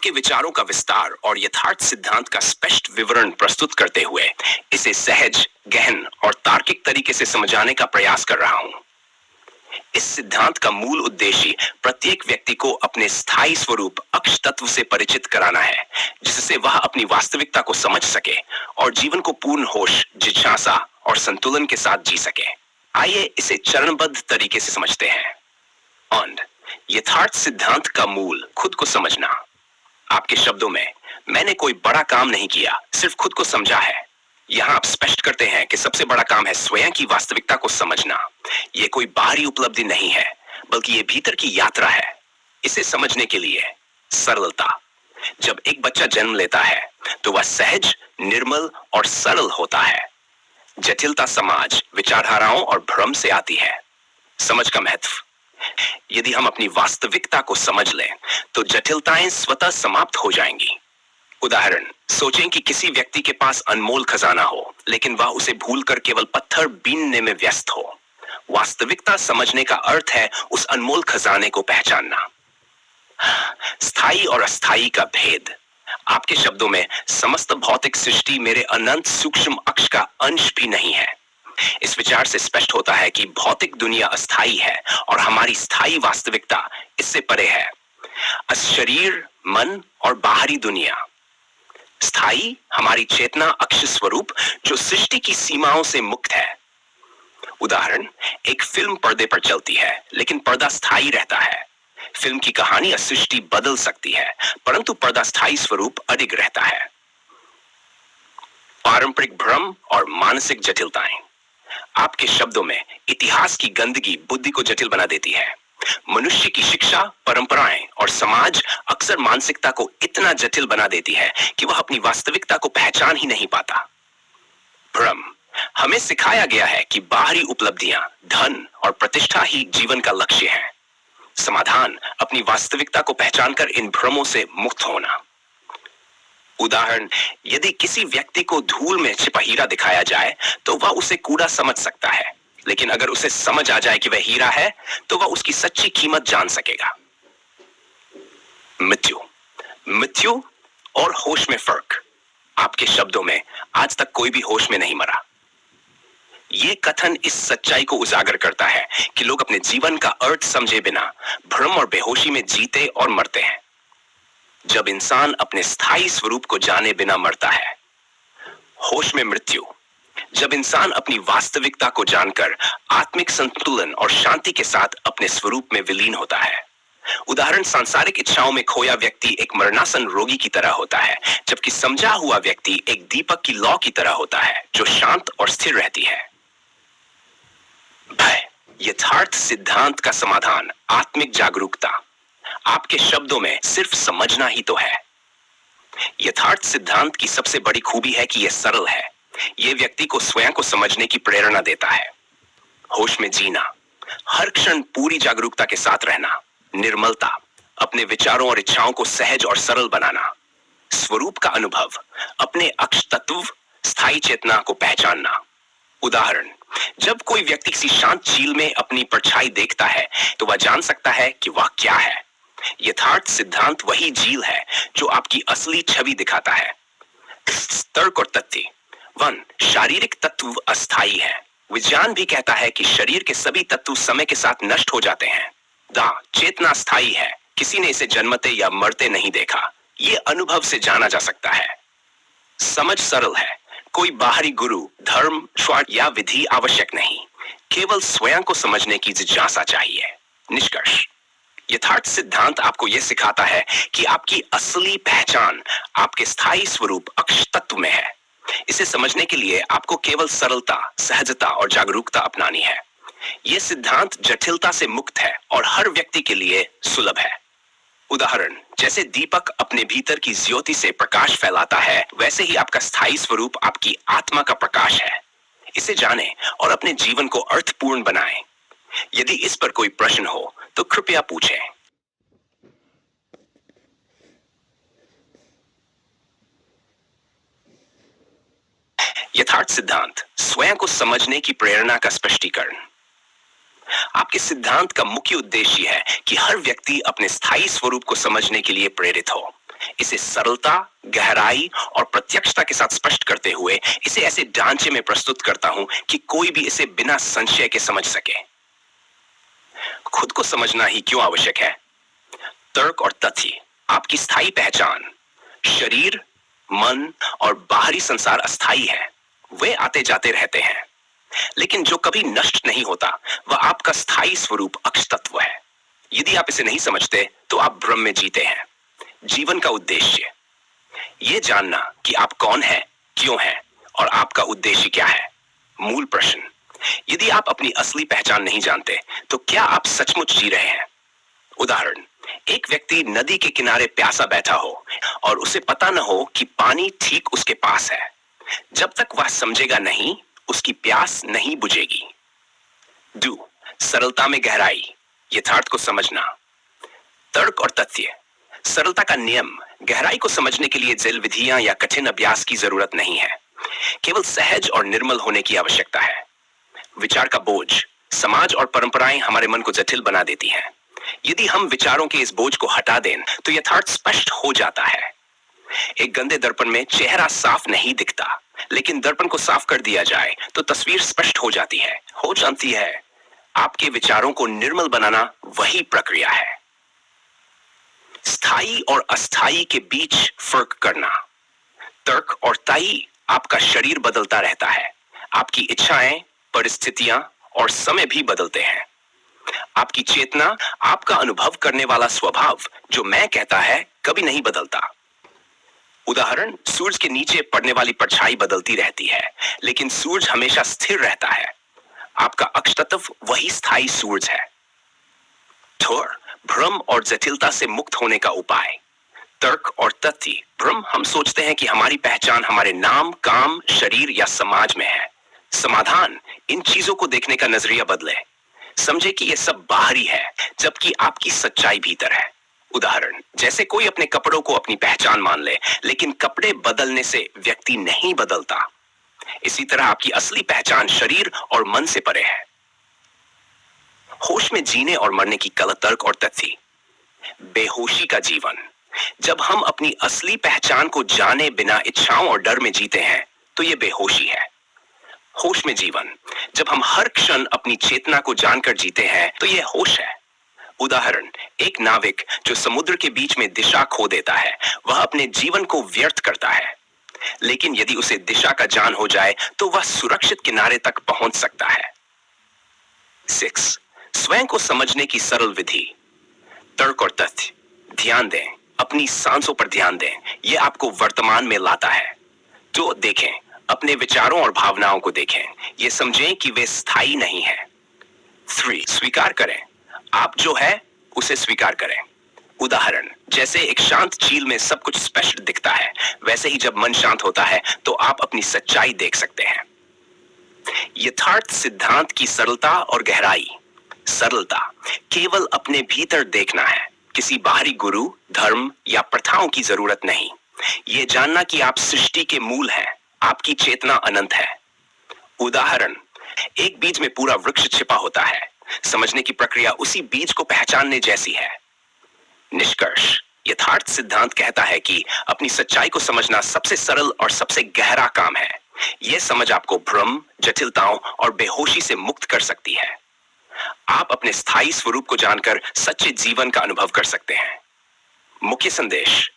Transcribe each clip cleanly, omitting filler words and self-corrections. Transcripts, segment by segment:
आपके विचारों का विस्तार और यथार्थ सिद्धांत का स्पष्ट विवरण प्रस्तुत करते हुए इसे सहज, गहन और तार्किक तरीके से समझाने का प्रयास कर रहा हूं। इस सिद्धांत का मूल उद्देश्य प्रत्येक व्यक्ति को अपने स्थायी स्वरूप अक्ष तत्व से परिचित कराना है, जिससे वह अपनी वास्तविकता को समझ सके और जीवन को पूर्ण होश, जिज्ञासा और संतुलन के साथ जी सके। आइए इसे चरणबद्ध तरीके से समझते हैं। यथार्थ सिद्धांत का मूल खुद को समझना। आपके शब्दों में, मैंने कोई बड़ा काम नहीं किया, सिर्फ खुद को समझा है। यहाँ आप स्पष्ट करते हैं कि सबसे बड़ा काम है स्वयं की वास्तविकता को समझना। ये कोई बाहरी उपलब्धि नहीं है, बल्कि ये भीतर की यात्रा है। इसे समझने के लिए सरलता। जब एक बच्चा जन्म लेता है तो वह सहज, निर्मल और सरल होता है। जटिलता समाज, विचारधाराओं और भ्रम से आती है। समझ का महत्व। यदि हम अपनी वास्तविकता को समझ लें तो जटिलताएं स्वतः समाप्त हो जाएंगी। उदाहरण, सोचें कि किसी व्यक्ति के पास अनमोल खजाना हो, लेकिन वह उसे भूलकर केवल पत्थर बीनने में व्यस्त हो। वास्तविकता समझने का अर्थ है उस अनमोल खजाने को पहचानना। स्थायी और अस्थायी का भेद। आपके शब्दों में, समस्त भौतिक सृष्टि मेरे अनंत सूक्ष्म अक्ष का अंश भी नहीं है। इस विचार से स्पष्ट होता है कि भौतिक दुनिया अस्थायी है और हमारी स्थायी वास्तविकता इससे परे है। शरीर, मन और बाहरी दुनिया। स्थायी हमारी चेतना अक्ष स्वरूप, जो सृष्टि की सीमाओं से मुक्त है। उदाहरण, एक फिल्म पर्दे पर चलती है, लेकिन पर्दा स्थायी रहता है। फिल्म की कहानी या सृष्टि बदल सकती है, परंतु पर्दा स्थायी स्वरूप अडिग रहता है। पारंपरिक भ्रम और मानसिक जटिलताएं। आपके शब्दों में, इतिहास की गंदगी बुद्धि को जटिल बना देती है। मनुष्य की शिक्षा, परंपराएं और समाज अक्सर मानसिकता को इतना जटिल बना देती है कि वह अपनी वास्तविकता को पहचान ही नहीं पाता। भ्रम। हमें सिखाया गया है कि बाहरी उपलब्धियां, धन और प्रतिष्ठा ही जीवन का लक्ष्य है। समाधान, अपनी वास्तविकता को पहचानकर इन भ्रमों से मुक्त होना। उदाहरण, यदि किसी व्यक्ति को धूल में छिपा हीरा दिखाया जाए तो वह उसे कूड़ा समझ सकता है, लेकिन अगर उसे समझ आ जाए कि वह हीरा है तो वह उसकी सच्ची कीमत जान सकेगा। मृत्यु। मृत्यु और होश में फर्क। आपके शब्दों में, आज तक कोई भी होश में नहीं मरा। यह कथन इस सच्चाई को उजागर करता है कि लोग अपने जीवन का अर्थ समझे बिना भ्रम और बेहोशी में जीते और मरते हैं। जब इंसान अपने स्थायी स्वरूप को जाने बिना मरता है। होश में मृत्यु। जब इंसान अपनी वास्तविकता को जानकर आत्मिक संतुलन और शांति के साथ अपने स्वरूप में विलीन होता है। उदाहरण, सांसारिक इच्छाओं में खोया व्यक्ति एक मरणासन रोगी की तरह होता है, जबकि समझा हुआ व्यक्ति एक दीपक की लौ की तरह होता है, जो शांत और स्थिर रहती है। भय। यथार्थ सिद्धांत का समाधान, आत्मिक जागरूकता। आपके शब्दों में, सिर्फ समझना ही तो है। यथार्थ सिद्धांत की सबसे बड़ी खूबी है कि यह सरल है। यह व्यक्ति को स्वयं को समझने की प्रेरणा देता है। होश में जीना, हर क्षण पूरी जागरूकता के साथ रहना। निर्मलता, अपने विचारों और इच्छाओं को सहज और सरल बनाना। स्वरूप का अनुभव, अपने अक्ष तत्व, स्थायी चेतना को पहचानना। उदाहरण, जब कोई व्यक्ति किसी शांत झील में अपनी परछाई देखता है तो वह जान सकता है कि वह क्या है। यथार्थ सिद्धांत वही झील है जो आपकी असली छवि दिखाता है। तर्क और तथ्य। 1. शारीरिक तत्व अस्थायी है। विज्ञान भी कहता है कि शरीर के सभी तत्व समय के साथ नष्ट हो जाते हैं। चेतना स्थायी है, किसी ने इसे जन्मते या मरते नहीं देखा। ये अनुभव से जाना जा सकता है। समझ सरल है, कोई बाहरी गुरु, धर्म, स्वार्थ या विधि आवश्यक नहीं, केवल स्वयं को समझने की जिज्ञासा चाहिए। निष्कर्ष, यथार्थ सिद्धांत आपको यह सिखाता है कि आपकी असली पहचान आपके स्थायी स्वरूप अक्ष तत्व में है। इसे समझने के लिए आपको केवल सरलता, सहजता और जागरूकता अपनानी है। यह सिद्धांत जटिलता से मुक्त है और हर व्यक्ति के लिए सुलभ है। उदाहरण, जैसे दीपक अपने भीतर की ज्योति से प्रकाश फैलाता है, वैसे ही आपका स्थायी स्वरूप आपकी आत्मा का प्रकाश है। इसे जानें और अपने जीवन को अर्थपूर्ण बनाएं। यदि इस पर कोई प्रश्न हो तो कृपया पूछें। यथार्थ सिद्धांत, स्वयं को समझने की प्रेरणा का स्पष्टीकरण। आपके सिद्धांत का मुख्य उद्देश्य है कि हर व्यक्ति अपने स्थायी स्वरूप को समझने के लिए प्रेरित हो। इसे सरलता, गहराई और प्रत्यक्षता के साथ स्पष्ट करते हुए इसे ऐसे ढांचे में प्रस्तुत करता हूं कि कोई भी इसे बिना संशय के समझ सके। खुद को समझना ही क्यों आवश्यक है? तर्क और तथ्य आपकी स्थायी पहचान। शरीर, मन और बाहरी संसार अस्थायी है, वे आते जाते रहते हैं, लेकिन जो कभी नष्ट नहीं होता वह आपका स्थायी स्वरूप अक्ष तत्व है। यदि आप इसे नहीं समझते तो आप भ्रम में जीते हैं। जीवन का उद्देश्य यह जानना कि आप कौन हैं, क्यों हैं और आपका उद्देश्य क्या है। मूल प्रश्न, यदि आप अपनी असली पहचान नहीं जानते तो क्या आप सचमुच जी रहे हैं? उदाहरण, एक व्यक्ति नदी के किनारे प्यासा बैठा हो और उसे पता न हो कि पानी ठीक उसके पास है। जब तक वह समझेगा नहीं, उसकी प्यास नहीं बुझेगी। सरलता में गहराई, यथार्थ को समझना। तर्क और तथ्य, सरलता का नियम, गहराई को समझने के लिए जल विधियां या कठिन अभ्यास की जरूरत नहीं है, केवल सहज और निर्मल होने की आवश्यकता है। विचार का बोझ, समाज और परंपराएं हमारे मन को जटिल बना देती हैं। यदि हम विचारों के इस बोझ को हटा दें तो यथार्थ स्पष्ट हो जाता है। एक गंदे दर्पण में चेहरा साफ नहीं दिखता, लेकिन दर्पण को साफ कर दिया जाए तो तस्वीर स्पष्ट हो जाती है। आपके विचारों को निर्मल बनाना वही प्रक्रिया है। स्थायी और अस्थायी के बीच फर्क करना। तर्क और तथ्य, आपका शरीर बदलता रहता है, आपकी इच्छाएं, परिस्थितियां और समय भी बदलते हैं। आपकी चेतना, आपका अनुभव करने वाला स्वभाव जो मैं कहता है, कभी नहीं बदलता। उदाहरण, सूरज के नीचे पड़ने वाली परछाई बदलती रहती है, लेकिन सूरज हमेशा स्थिर रहता है। आपका अक्ष तत्व वही स्थायी सूरज है। भ्रम और जटिलता से मुक्त होने का उपाय। तर्क और तथ्य। भ्रम, हम सोचते हैं कि हमारी पहचान हमारे नाम, काम, शरीर या समाज में है। समाधान, इन चीजों को देखने का नजरिया बदले। समझे कि यह सब बाहरी है, जबकि आपकी सच्चाई भीतर है। उदाहरण, जैसे कोई अपने कपड़ों को अपनी पहचान मान ले, लेकिन कपड़े बदलने से व्यक्ति नहीं बदलता। इसी तरह आपकी असली पहचान शरीर और मन से परे है। होश में जीने और मरने की कला। तर्क और तथ्य। बेहोशी का जीवन, जब हम अपनी असली पहचान को जाने बिना इच्छाओं और डर में जीते हैं तो यह बेहोशी है। होश में जीवन, जब हम हर क्षण अपनी चेतना को जानकर जीते हैं तो यह होश है। उदाहरण, एक नाविक जो समुद्र के बीच में दिशा खो देता है, वह अपने जीवन को व्यर्थ करता है, लेकिन यदि उसे दिशा का ज्ञान हो जाए तो वह सुरक्षित किनारे तक पहुंच सकता है। 6. स्वयं को समझने की सरल विधि। तर्क और तथ्य। ध्यान दें, अपनी सांसों पर ध्यान दें, यह आपको वर्तमान में लाता है। तो देखें, अपने विचारों और भावनाओं को देखें, यह समझें कि वे स्थायी नहीं हैं। 3. स्वीकार करें, आप जो है उसे स्वीकार करें। उदाहरण, जैसे एक शांत झील में सब कुछ स्पष्ट दिखता है, वैसे ही जब मन शांत होता है तो आप अपनी सच्चाई देख सकते हैं। यथार्थ सिद्धांत की सरलता और गहराई। सरलता, केवल अपने भीतर देखना है, किसी बाहरी गुरु, धर्म या प्रथाओं की जरूरत नहीं। यह जानना कि आप सृष्टि के मूल हैं, आपकी चेतना अनंत है। उदाहरण, एक बीज में पूरा वृक्ष छिपा होता है, समझने की प्रक्रिया उसी बीज को पहचानने जैसी है। निष्कर्ष, यथार्थ सिद्धांत कहता है कि अपनी सच्चाई को समझना सबसे सरल और सबसे गहरा काम है। यह समझ आपको भ्रम, जटिलताओं और बेहोशी से मुक्त कर सकती है। आप अपने स्थायी स्वरूप को जानकर सच्चे जीवन का अनुभव कर सकते हैं। मुख्य संदेश,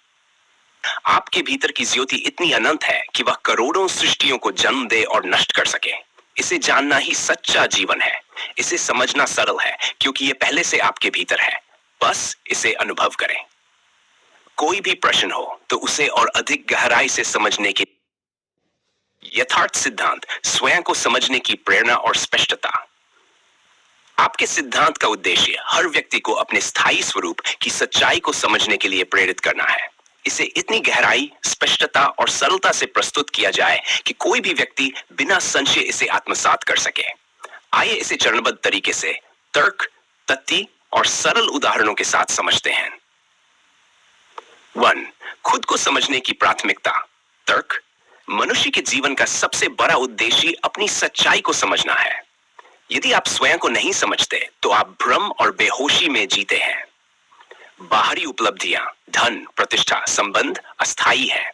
आपके भीतर की ज्योति इतनी अनंत है कि वह करोड़ों सृष्टियों को जन्म दे और नष्ट कर सके। इसे जानना ही सच्चा जीवन है। इसे समझना सरल है क्योंकि यह पहले से आपके भीतर है, बस इसे अनुभव करें। कोई भी प्रश्न हो तो उसे और अधिक गहराई से समझने की। यथार्थ सिद्धांत, स्वयं को समझने की प्रेरणा और स्पष्टता। आपके सिद्धांत का उद्देश्य हर व्यक्ति को अपने स्थायी स्वरूप की सच्चाई को समझने के लिए प्रेरित करना है। इसे इतनी गहराई, स्पष्टता और सरलता से प्रस्तुत किया जाए कि कोई भी व्यक्ति बिना संशय इसे आत्मसात कर सके। आइए इसे चरणबद्ध तरीके से तर्क, तथ्य और सरल उदाहरणों के साथ समझते हैं। 1. खुद को समझने की प्राथमिकता। तर्क, मनुष्य के जीवन का सबसे बड़ा उद्देश्य अपनी सच्चाई को समझना है। यदि आप स्वयं को नहीं समझते तो आप भ्रम और बेहोशी में जीते हैं। बाहरी उपलब्धियां, धन, प्रतिष्ठा, संबंध अस्थायी हैं,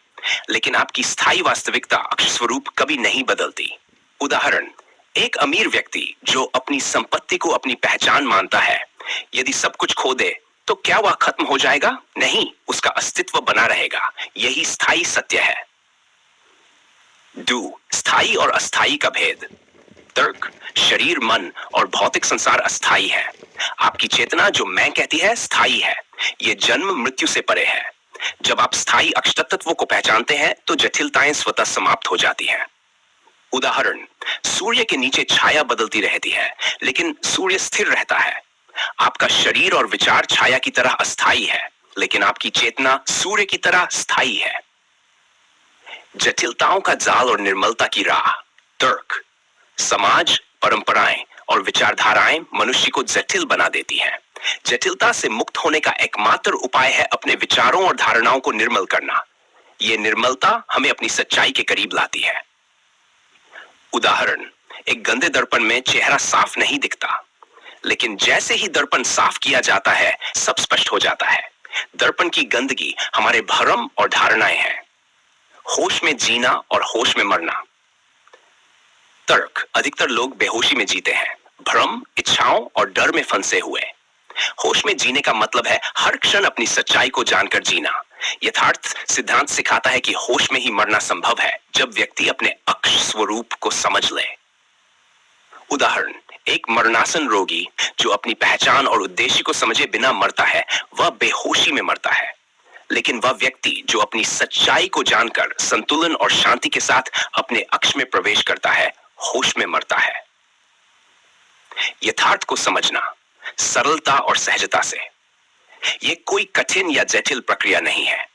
लेकिन आपकी स्थायी वास्तविकता अक्ष स्वरूप कभी नहीं बदलती। उदाहरण, एक अमीर व्यक्ति जो अपनी संपत्ति को अपनी पहचान मानता है, यदि सब कुछ खो दे तो क्या वह खत्म हो जाएगा? नहीं, उसका अस्तित्व बना रहेगा। यही स्थायी सत्य है। स्थायी और अस्थायी का भेद। तर्क, शरीर, मन और भौतिक संसार अस्थायी है। आपकी चेतना जो मैं कहती है स्थायी है। ये जन्म मृत्यु से परे है। जब आप स्थायी अक्षत तत्वों को पहचानते हैं तो जटिलताएं स्वतः समाप्त हो जाती हैं। उदाहरण, सूर्य के नीचे छाया बदलती रहती है, लेकिन सूर्य स्थिर रहता है। आपका शरीर और विचार छाया की तरह अस्थायी है, लेकिन आपकी चेतना सूर्य की तरह स्थायी है। जटिलताओं का जाल और निर्मलता की राह। तर्क, समाज, परंपराएं और विचारधाराएं मनुष्य को जटिल बना देती हैं। जटिलता से मुक्त होने का एकमात्र उपाय है अपने विचारों और धारणाओं को निर्मल करना। यह निर्मलता हमें अपनी सच्चाई के करीब लाती है। उदाहरण, एक गंदे दर्पण में चेहरा साफ नहीं दिखता, लेकिन जैसे ही दर्पण साफ किया जाता है सब स्पष्ट हो जाता है। दर्पण की गंदगी हमारे भ्रम और धारणाएं हैं। होश में जीना और होश में मरना। तर्क, अधिकतर लोग बेहोशी में जीते हैं, भ्रम, इच्छाओं और डर में फंसे हुए। होश में जीने का मतलब है हर क्षण अपनी सच्चाई को जानकर जीना। यथार्थ सिद्धांत सिखाता है कि होश में ही मरना संभव है, जब व्यक्ति अपने अक्ष स्वरूप को समझ ले। उदाहरण, एक मरणासन रोगी जो अपनी पहचान और उद्देश्य को समझे बिना मरता है, वह बेहोशी में मरता है। लेकिन वह व्यक्ति जो अपनी सच्चाई को जानकर संतुलन और शांति के साथ अपने अक्ष में प्रवेश करता है, होश में मरता है। यथार्थ को समझना सरलता और सहजता से। यह कोई कठिन या जटिल प्रक्रिया नहीं है।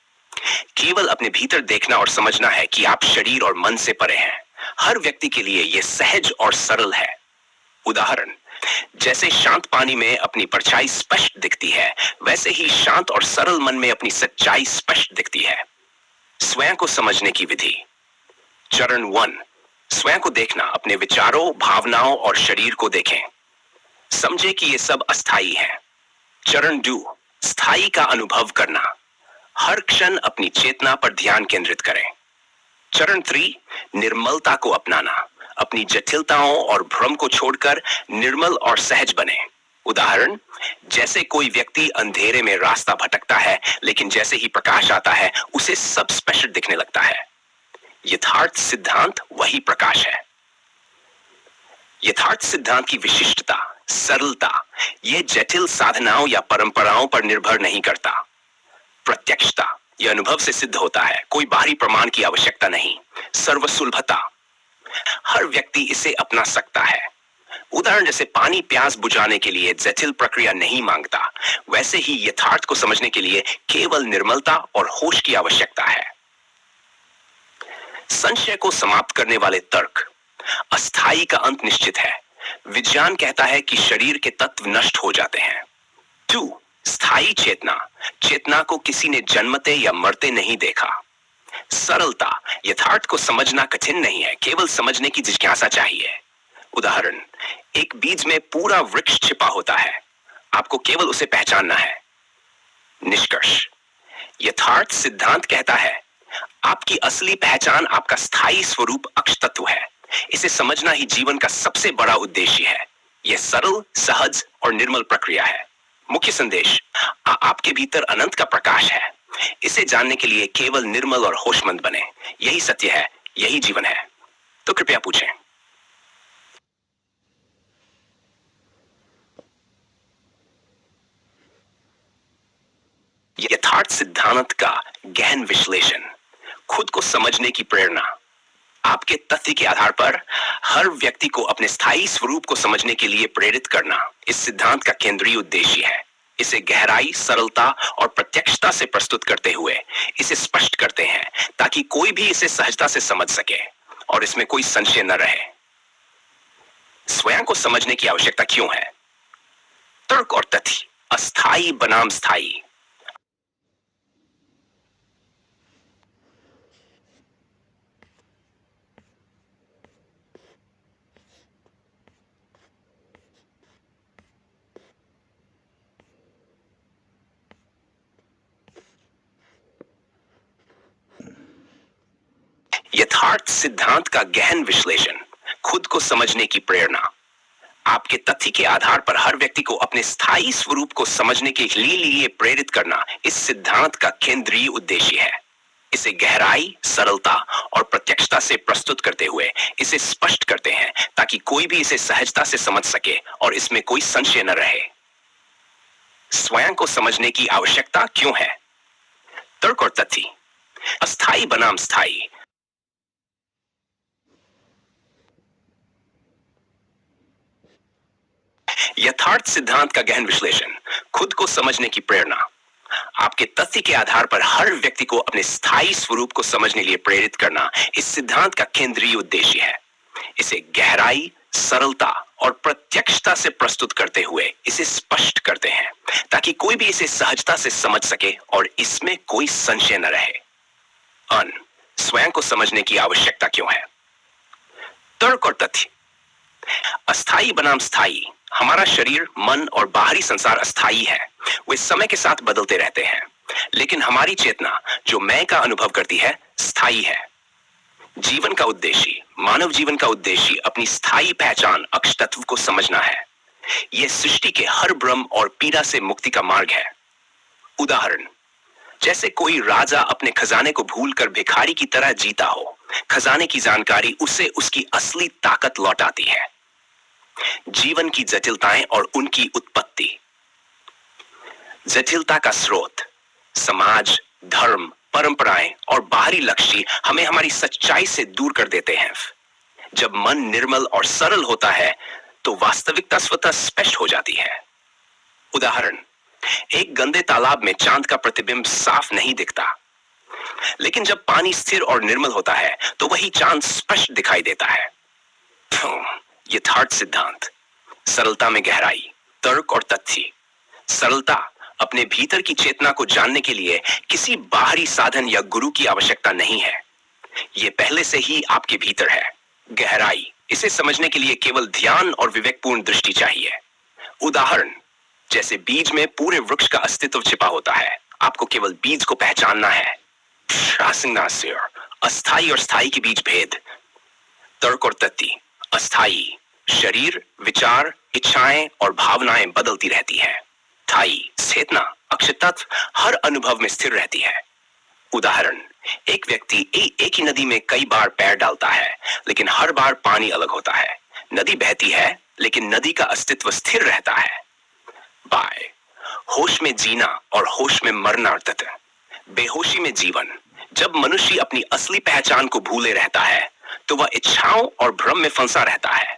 केवल अपने भीतर देखना और समझना है कि आप शरीर और मन से परे हैं। हर व्यक्ति के लिए यह सहज और सरल है। उदाहरण, जैसे शांत पानी में अपनी परछाई स्पष्ट दिखती है, वैसे ही शांत और सरल मन में अपनी सच्चाई स्पष्ट दिखती है। स्वयं को समझने की विधि। चरण 1, स्वयं को देखना। अपने विचारों, भावनाओं और शरीर को देखें। समझे कि ये सब अस्थायी है। चरण 2, स्थायी का अनुभव करना। हर क्षण अपनी चेतना पर ध्यान केंद्रित करें। चरण 3, निर्मलता को अपनाना। अपनी जटिलताओं और भ्रम को छोड़कर निर्मल और सहज बने। उदाहरण, जैसे कोई व्यक्ति अंधेरे में रास्ता भटकता है, लेकिन जैसे ही प्रकाश आता है उसे सब स्पष्ट दिखने लगता है। यथार्थ सिद्धांत वही प्रकाश है। यथार्थ सिद्धांत की विशिष्टता, सरलता, यह जटिल साधनाओं या परंपराओं पर निर्भर नहीं करता। प्रत्यक्षता, यह अनुभव से सिद्ध होता है, कोई बाहरी प्रमाण की आवश्यकता नहीं। सर्वसुलभता, हर व्यक्ति इसे अपना सकता है। उदाहरण, जैसे पानी प्यास बुझाने के लिए जटिल प्रक्रिया नहीं मांगता, वैसे ही यथार्थ को समझने के लिए केवल निर्मलता और होश की आवश्यकता है। संशय को समाप्त करने वाले तर्क। अस्थायी का अंत निश्चित है। विज्ञान कहता है कि शरीर के तत्व नष्ट हो जाते हैं। 2, स्थायी चेतना। चेतना को किसी ने जन्मते या मरते नहीं देखा। सरलता, यथार्थ को समझना कठिन नहीं है, केवल समझने की जिज्ञासा चाहिए। उदाहरण, एक बीज में पूरा वृक्ष छिपा होता है, आपको केवल उसे पहचानना है। निष्कर्ष, यथार्थ सिद्धांत कहता है आपकी असली पहचान आपका स्थायी स्वरूप अक्ष तत्व है। इसे समझना ही जीवन का सबसे बड़ा उद्देश्य है। यह सरल, सहज और निर्मल प्रक्रिया है। मुख्य संदेश, आपके भीतर अनंत का प्रकाश है। इसे जानने के लिए केवल निर्मल और होशमंद बने। यही सत्य है, यही जीवन है। तो कृपया पूछें। यथार्थ सिद्धांत का गहन विश्लेषण, खुद को समझने की प्रेरणा। आपके तथ्य के आधार पर हर व्यक्ति को अपने स्थायी स्वरूप को समझने के लिए प्रेरित करना इस सिद्धांत का केंद्रीय उद्देश्य है। इसे गहराई, सरलता और प्रत्यक्षता से प्रस्तुत करते हुए इसे स्पष्ट करते हैं ताकि कोई भी इसे सहजता से समझ सके और इसमें कोई संशय न रहे। स्वयं को समझने की आवश्यकता क्यों है? तर्क और तथ्य, अस्थायी बनाम स्थायी। यथार्थ सिद्धांत का गहन विश्लेषण, खुद को समझने की प्रेरणा। आपके तथ्य के आधार पर हर व्यक्ति को अपने स्थायी स्वरूप को समझने के लिए प्रेरित करना इस सिद्धांत का केंद्रीय उद्देश्य है। इसे गहराई, सरलता और प्रत्यक्षता से प्रस्तुत करते हुए इसे स्पष्ट करते हैं ताकि कोई भी इसे सहजता से समझ सके और इसमें कोई संशय न रहे। स्वयं को समझने की आवश्यकता क्यों है? तर्क और तथ्य। अस्थायी बनाम स्थायी। यथार्थ सिद्धांत का गहन विश्लेषण, खुद को समझने की प्रेरणा। आपके तथ्य के आधार पर हर व्यक्ति को अपने स्थायी स्वरूप को समझने के लिए प्रेरित करना इस सिद्धांत का केंद्रीय उद्देश्य है। इसे गहराई, सरलता और प्रत्यक्षता से प्रस्तुत करते हुए इसे स्पष्ट करते हैं ताकि कोई भी इसे सहजता से समझ सके और इसमें कोई संशय न रहे। स्वयं को समझने की आवश्यकता क्यों है? तर्क और तथ्य। अस्थायी बनाम स्थायी। हमारा शरीर, मन और बाहरी संसार अस्थायी है, वे समय के साथ बदलते रहते हैं, लेकिन हमारी चेतना जो मैं का अनुभव करती है स्थायी है। जीवन का उद्देश्य, मानव जीवन का उद्देश्य अपनी स्थायी पहचान अक्ष तत्व को समझना है। यह सृष्टि के हर भ्रम और पीड़ा से मुक्ति का मार्ग है। उदाहरण, जैसे कोई राजा अपने खजाने को भूलकर भिखारी की तरह जीता हो, खजाने की जानकारी उसे उसकी असली ताकत लौटाती है। जीवन की जटिलताएं और उनकी उत्पत्ति। जटिलता का स्रोत, समाज, धर्म, परंपराएं और बाहरी लक्ष्य हमें हमारी सच्चाई से दूर कर देते हैं। जब मन निर्मल और सरल होता है तो वास्तविकता स्वतः स्पष्ट हो जाती है। उदाहरण, एक गंदे तालाब में चांद का प्रतिबिंब साफ नहीं दिखता, लेकिन जब पानी स्थिर और निर्मल होता है तो वही चांद स्पष्ट दिखाई देता है। यथार्थ सिद्धांत। सरलता में गहराई। तर्क और तथ्य। सरलता, अपने भीतर की चेतना को जानने के लिए किसी बाहरी साधन या गुरु की आवश्यकता नहीं है, यह पहले से ही आपके भीतर है। गहराई, इसे समझने के लिए केवल ध्यान और विवेकपूर्ण दृष्टि चाहिए। उदाहरण, जैसे बीज में पूरे वृक्ष का अस्तित्व छिपा होता है, आपको केवल बीज को पहचानना है। अस्थायी और स्थायी के बीच भेद। तर्क और तथ्य। अस्थायी, शरीर, विचार, इच्छाएं और भावनाएं बदलती रहती है। स्थायी, चेतना, अक्ष तत्व हर अनुभव में स्थिर रहती है। उदाहरण, एक व्यक्ति एक ही नदी में कई बार पैर डालता है, लेकिन हर बार पानी अलग होता है। नदी बहती है, लेकिन नदी का अस्तित्व स्थिर रहता है। बाय, होश में जीना और होश में मरना। तथा बेहोशी में जीवन। जब मनुष्य अपनी असली पहचान को भूले रहता है तो वह इच्छाओं और भ्रम में फंसा रहता है।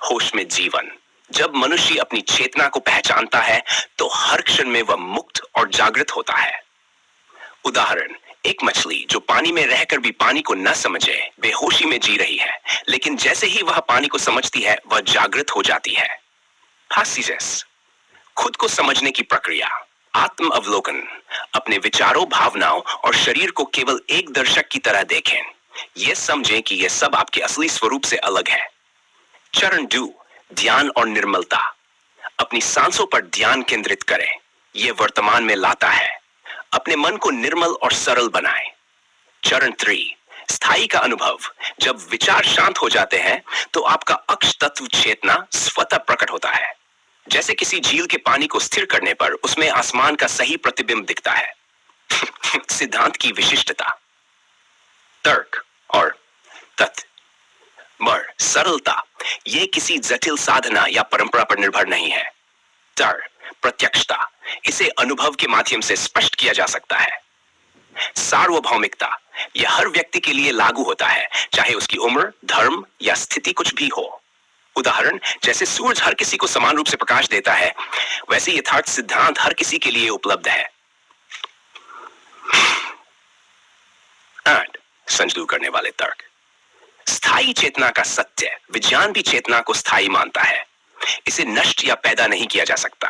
होश में जीवन, जब मनुष्य अपनी चेतना को पहचानता है तो हर क्षण में वह मुक्त और जागृत होता है। उदाहरण, एक मछली जो पानी में रहकर भी पानी को न समझे बेहोशी में जी रही है, लेकिन जैसे ही वह पानी को समझती है वह जागृत हो जाती है। हासिस, खुद को समझने की प्रक्रिया। आत्म अवलोकन, अपने विचारों, भावनाओं और शरीर को केवल एक दर्शक की तरह देखें। यह समझें कि यह सब आपके असली स्वरूप से अलग है। चरण 2, ध्यान और निर्मलता। अपनी सांसों पर ध्यान केंद्रित करें, यह वर्तमान में लाता है। अपने मन को निर्मल और सरल बनाएं। चरण 3, स्थायी का अनुभव। जब विचार शांत हो जाते हैं तो आपका अक्ष तत्व चेतना स्वतः प्रकट होता है। जैसे किसी झील के पानी को स्थिर करने पर उसमें आसमान का सही प्रतिबिंब दिखता है। सिद्धांत की विशिष्टता। तर्क और तथ्य। सरलता, यह किसी जटिल साधना या परंपरा पर निर्भर नहीं है। प्रत्यक्षता, इसे अनुभव के माध्यम से स्पष्ट किया जा सकता है। सार्वभौमिकता, यह हर व्यक्ति के लिए लागू होता है, चाहे उसकी उम्र, धर्म या स्थिति कुछ भी हो। उदाहरण, जैसे सूरज हर किसी को समान रूप से प्रकाश देता है, वैसे यथार्थ सिद्धांत हर किसी के लिए उपलब्ध है। संजू करने वाले तर्क। स्थायी चेतना का सत्य। विज्ञान भी चेतना को स्थायी मानता है, इसे नष्ट या पैदा नहीं किया जा सकता।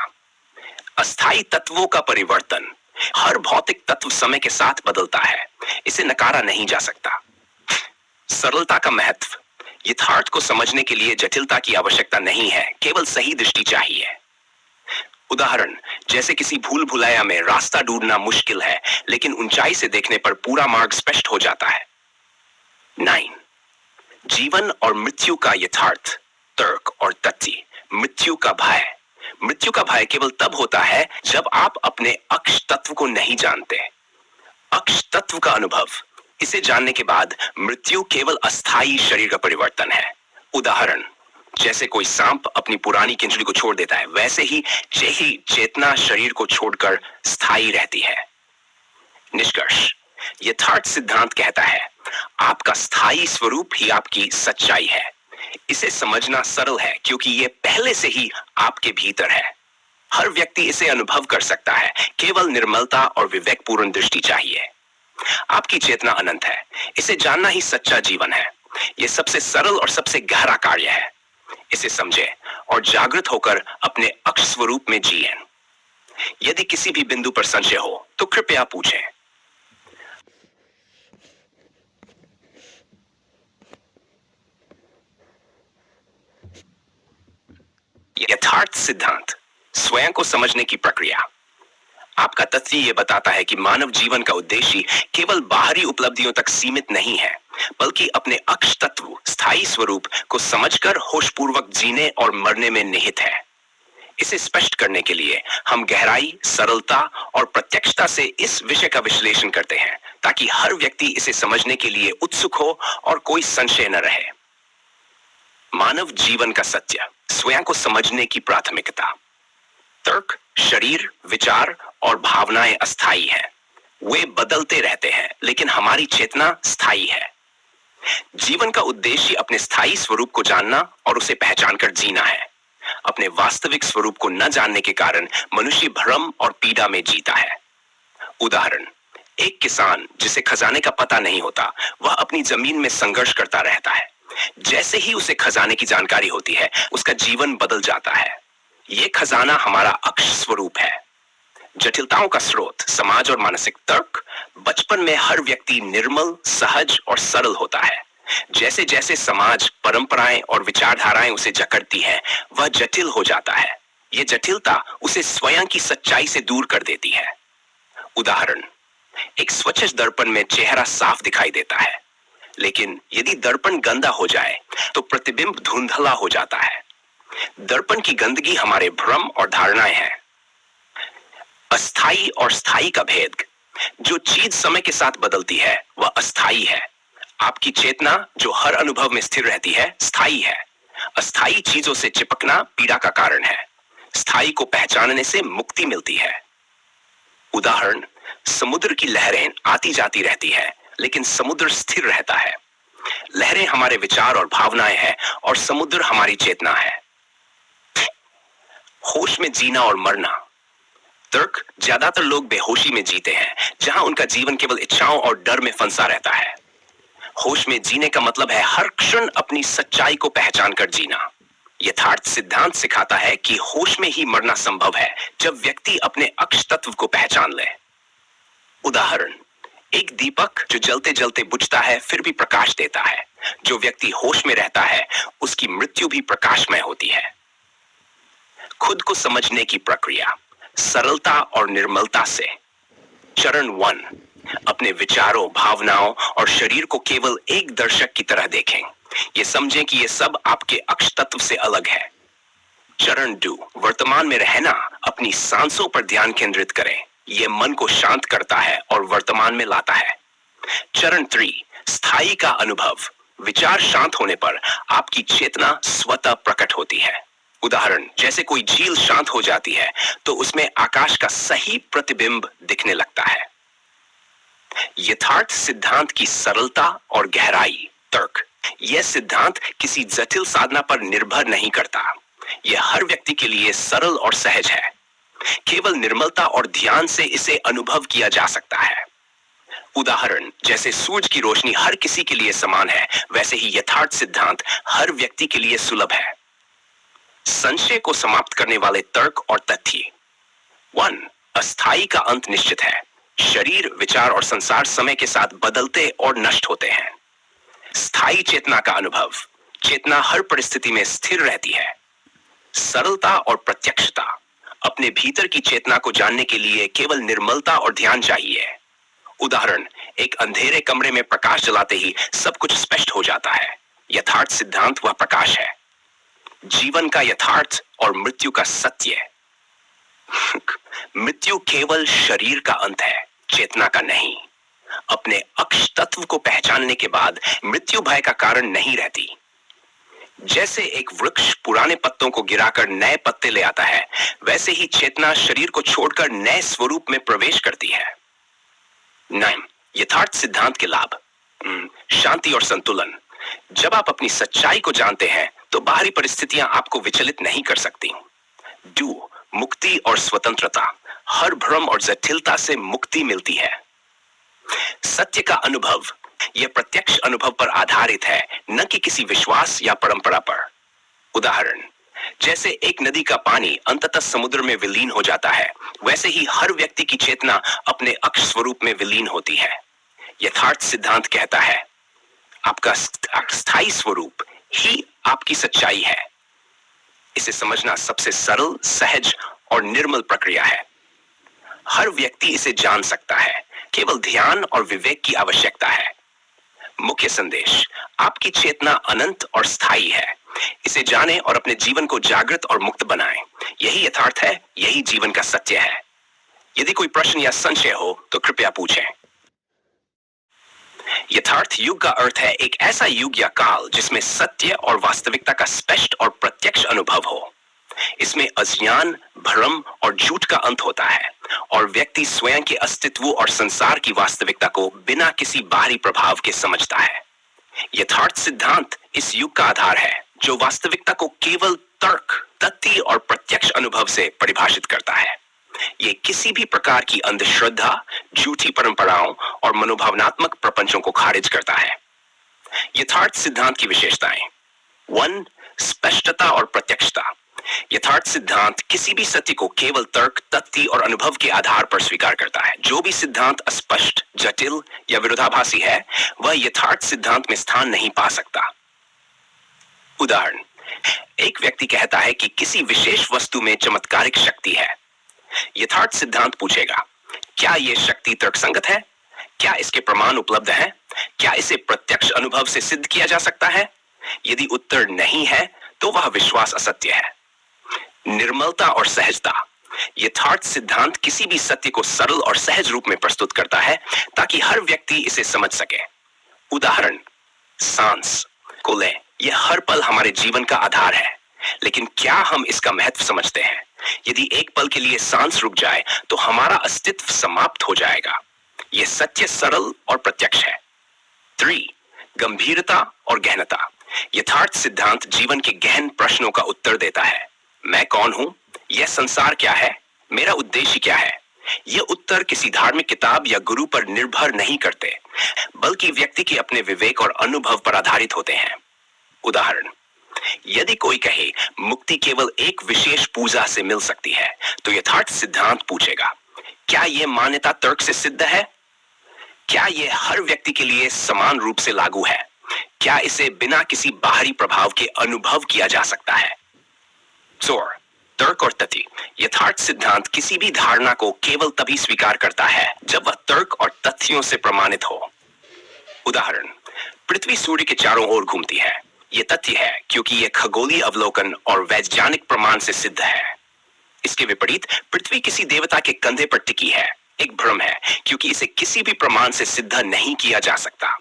अस्थायी तत्वों का परिवर्तन। हर भौतिक तत्व समय के साथ बदलता है, इसे नकारा नहीं जा सकता। सरलता का महत्व। यथार्थ को समझने के लिए जटिलता की आवश्यकता नहीं है, केवल सही दृष्टि चाहिए। उदाहरण, जैसे किसी भूल भुलैया में रास्ता ढूंढना मुश्किल है, लेकिन ऊंचाई से देखने पर पूरा मार्ग स्पष्ट हो जाता है। 9 जीवन और मृत्यु का यथार्थ, तर्क और तथ्य। मृत्यु का भय केवल तब होता है जब आप अपने अक्ष तत्व को नहीं जानते। अक्ष तत्व का अनुभव, इसे जानने के बाद मृत्यु केवल अस्थायी शरीर का परिवर्तन है। उदाहरण, जैसे कोई सांप अपनी पुरानी किंचड़ी को छोड़ देता है, वैसे ही चेतना शरीर को छोड़कर स्थायी रहती है। निष्कर्ष, यथार्थ सिद्धांत कहता है आपका स्थायी स्वरूप ही आपकी सच्चाई है। इसे समझना सरल है क्योंकि यह पहले से ही आपके भीतर है। हर व्यक्ति इसे अनुभव कर सकता है, केवल निर्मलता और विवेकपूर्ण दृष्टि चाहिए। आपकी चेतना अनंत है, इसे जानना ही सच्चा जीवन है। यह सबसे सरल और सबसे गहरा कार्य है। इसे समझे और जागृत होकर अपने अक्ष स्वरूप में जिए। यदि किसी भी बिंदु पर संशय हो तो कृपया पूछें। यथार्थ सिद्धांत, स्वयं को समझने की प्रक्रिया। आपका तथ्य यह बताता है कि मानव जीवन का उद्देश्य केवल बाहरी उपलब्धियों तक सीमित नहीं है, बल्कि अपने अक्ष तत्व, स्थायी स्वरूप को समझकर होशपूर्वक जीने और मरने में निहित है। इसे स्पष्ट करने के लिए हम गहराई, सरलता और प्रत्यक्षता से इस विषय का विश्लेषण करते हैं, ताकि हर व्यक्ति इसे समझने के लिए उत्सुक हो और कोई संशय न रहे। मानव जीवन का सत्य, स्वयं को समझने की प्राथमिकता। तर्क, शरीर, विचार और भावनाएं अस्थायी हैं। वे बदलते रहते हैं, लेकिन हमारी चेतना स्थायी है। जीवन का उद्देश्य अपने स्थायी स्वरूप को जानना और उसे पहचानकर जीना है। अपने वास्तविक स्वरूप को न जानने के कारण मनुष्य भ्रम और पीड़ा में जीता है। उदाहरण, एक किसान जिसे खजाने का पता नहीं होता, वह अपनी जमीन में संघर्ष करता रहता है। जैसे ही उसे खजाने की जानकारी होती है, उसका जीवन बदल जाता है। यह खजाना हमारा अक्ष स्वरूप है। जटिलताओं का स्रोत, समाज और मानसिक तर्क। बचपन में हर व्यक्ति निर्मल, सहज और सरल होता है। जैसे जैसे समाज, परंपराएं और विचारधाराएं उसे जकड़ती हैं, वह जटिल हो जाता है। यह जटिलता उसे स्वयं की सच्चाई से दूर कर देती है। उदाहरण, एक स्वच्छ दर्पण में चेहरा साफ दिखाई देता है, लेकिन यदि दर्पण गंदा हो जाए तो प्रतिबिंब धुंधला हो जाता है। दर्पण की गंदगी हमारे भ्रम और धारणाएं हैं। अस्थाई और स्थायी का भेद, जो चीज समय के साथ बदलती है वह अस्थाई है। आपकी चेतना जो हर अनुभव में स्थिर रहती है, स्थायी है। अस्थाई चीजों से चिपकना पीड़ा का कारण है। स्थायी को पहचानने से मुक्ति मिलती है। उदाहरण, समुद्र की लहरें आती जाती रहती है, लेकिन समुद्र स्थिर रहता है। लहरें हमारे विचार और भावनाएं हैं और समुद्र हमारी चेतना है। होश में जीना और मरना। तर्क, ज्यादातर लोग बेहोशी में जीते हैं, जहां उनका जीवन केवल इच्छाओं और डर में फंसा रहता है। होश में जीने का मतलब है हर क्षण अपनी सच्चाई को पहचान कर जीना। यथार्थ सिद्धांत सिखाता है कि होश में ही मरना संभव है, जब व्यक्ति अपने अक्ष तत्व को पहचान ले। उदाहरण, एक दीपक जो जलते जलते बुझता है फिर भी प्रकाश देता है। जो व्यक्ति होश में रहता है, उसकी मृत्यु भी प्रकाशमय होती है। खुद को समझने की प्रक्रिया, सरलता और निर्मलता से। चरण 1, अपने विचारों, भावनाओं और शरीर को केवल एक दर्शक की तरह देखें। ये समझें कि ये सब आपके अक्ष तत्व से अलग है। चरण 2, वर्तमान में रहना, अपनी सांसों पर ध्यान केंद्रित करें। यह मन को शांत करता है और वर्तमान में लाता है। चरण 3, स्थायी का अनुभव, विचार शांत होने पर आपकी चेतना स्वतः प्रकट होती है। उदाहरण, जैसे कोई झील शांत हो जाती है तो उसमें आकाश का सही प्रतिबिंब दिखने लगता है। यथार्थ सिद्धांत की सरलता और गहराई। तर्क, यह सिद्धांत किसी जटिल साधना पर निर्भर नहीं करता। यह हर व्यक्ति के लिए सरल और सहज है। केवल निर्मलता और ध्यान से इसे अनुभव किया जा सकता है। उदाहरण, जैसे सूरज की रोशनी हर किसी के लिए समान है, वैसे ही यथार्थ सिद्धांत हर व्यक्ति के लिए सुलभ है। संशय को समाप्त करने वाले तर्क और तथ्य। 1, अस्थाई का अंत निश्चित है। शरीर, विचार और संसार समय के साथ बदलते और नष्ट होते हैं। स्थायी चेतना का अनुभव, चेतना हर परिस्थिति में स्थिर रहती है। सरलता और प्रत्यक्षता, अपने भीतर की चेतना को जानने के लिए केवल निर्मलता और ध्यान चाहिए। उदाहरण, एक अंधेरे कमरे में प्रकाश जलाते ही सब कुछ स्पष्ट हो जाता है। यथार्थ सिद्धांत वह प्रकाश है, जीवन का यथार्थ और मृत्यु का सत्य। मृत्यु केवल शरीर का अंत है, चेतना का नहीं। अपने अक्ष तत्व को पहचानने के बाद मृत्यु भय का कारण नहीं रहती। जैसे एक वृक्ष पुराने पत्तों को गिराकर नए पत्ते ले आता है, वैसे ही चेतना शरीर को छोड़कर नए स्वरूप में प्रवेश करती है। 9 यथार्थ सिद्धांत के लाभ। शांति और संतुलन। जब आप अपनी सच्चाई को जानते हैं तो बाहरी परिस्थितियां आपको विचलित नहीं कर सकती। डू मुक्ति और स्वतंत्रता। हर भ्रम और जटिलता से मुक्ति मिलती है। सत्य का अनुभव। यह प्रत्यक्ष अनुभव पर आधारित है, न कि किसी विश्वास या परंपरा पर। उदाहरण, जैसे एक नदी का पानी अंततः समुद्र में विलीन हो जाता है, वैसे ही हर व्यक्ति की चेतना अपने अक्ष स्वरूप में विलीन होती है। यथार्थ सिद्धांत कहता है आपका स्थायी स्वरूप ही आपकी सच्चाई है। इसे समझना सबसे सरल, सहज और निर्मल प्रक्रिया है। हर व्यक्ति इसे जान सकता है, केवल ध्यान और विवेक की आवश्यकता है। मुख्य संदेश, आपकी चेतना अनंत और स्थायी है। इसे जानें और अपने जीवन को जागृत और मुक्त बनाएं। यही यथार्थ है, यही जीवन का सत्य है। यदि कोई प्रश्न या संशय हो तो कृपया पूछें। यथार्थ युग का अर्थ है एक ऐसा युग या काल जिसमें सत्य और वास्तविकता का स्पष्ट और प्रत्यक्ष अनुभव हो। इसमें अज्ञान, भ्रम और झूठ का अंत होता है और व्यक्ति स्वयं के अस्तित्व और संसार की वास्तविकता को बिना किसी बाहरी प्रभाव के समझता है। यथार्थ सिद्धांत इस युग का आधार है, जो वास्तविकता को केवल तर्क, तथ्य और प्रत्यक्ष अनुभव से परिभाषित करता है। ये किसी भी प्रकार की अंधश्रद्धा, झूठी परंपराओं और मनोभावनात्मक प्रपंचों को खारिज करता है। यथार्थ सिद्धांत की विशेषताएं। 1 स्पष्टता और प्रत्यक्षता। यथार्थ सिद्धांत किसी भी सत्य को केवल तर्क, तथ्य और अनुभव के आधार पर स्वीकार करता है। जो भी सिद्धांत अस्पष्ट, जटिल या विरोधाभासी है, वह यथार्थ सिद्धांत में स्थान नहीं पा सकता। उदाहरण, एक व्यक्ति कहता है कि किसी विशेष वस्तु में चमत्कारिक शक्ति है। यथार्थ सिद्धांत पूछेगा, क्या यह शक्ति तर्कसंगत है? क्या इसके प्रमाण उपलब्ध हैं? क्या इसे प्रत्यक्ष अनुभव से सिद्ध किया जा सकता है? यदि उत्तर नहीं है, तो वह विश्वास असत्य है। निर्मलता और सहजता। यथार्थ सिद्धांत किसी भी सत्य को सरल और सहज रूप में प्रस्तुत करता है ताकि हर व्यक्ति इसे समझ सके। उदाहरण, सांस को लें। यह हर पल हमारे जीवन का आधार है, लेकिन क्या हम इसका महत्व समझते हैं? यदि एक पल के लिए सांस रुक जाए तो हमारा अस्तित्व समाप्त हो जाएगा। यह सत्य सरल और प्रत्यक्ष है। 3 गंभीरता और गहनता। यथार्थ सिद्धांत जीवन के गहन प्रश्नों का उत्तर देता है। मैं कौन हूं? यह संसार क्या है? मेरा उद्देश्य क्या है? ये उत्तर किसी धार्मिक किताब या गुरु पर निर्भर नहीं करते, बल्कि व्यक्ति के अपने विवेक और अनुभव पर आधारित होते हैं। उदाहरण, यदि कोई कहे मुक्ति केवल एक विशेष पूजा से मिल सकती है, तो यथार्थ सिद्धांत पूछेगा, क्या यह मान्यता तर्क से सिद्ध है? क्या यह हर व्यक्ति के लिए समान रूप से लागू है? क्या इसे बिना किसी बाहरी प्रभाव के अनुभव किया जा सकता है? 4 तर्क और तथ्य। यथार्थ सिद्धांत किसी भी धारणा को केवल तभी स्वीकार करता है जब वह तर्क और तथ्यों से प्रमाणित हो। उदाहरण, पृथ्वी सूर्य के चारों ओर घूमती है। यह तथ्य है क्योंकि यह खगोलीय अवलोकन और वैज्ञानिक प्रमाण से सिद्ध है। इसके विपरीत, पृथ्वी किसी देवता के कंधे पर टिकी है एक भ्रम है, क्योंकि इसे किसी भी प्रमाण से सिद्ध नहीं किया जा सकता।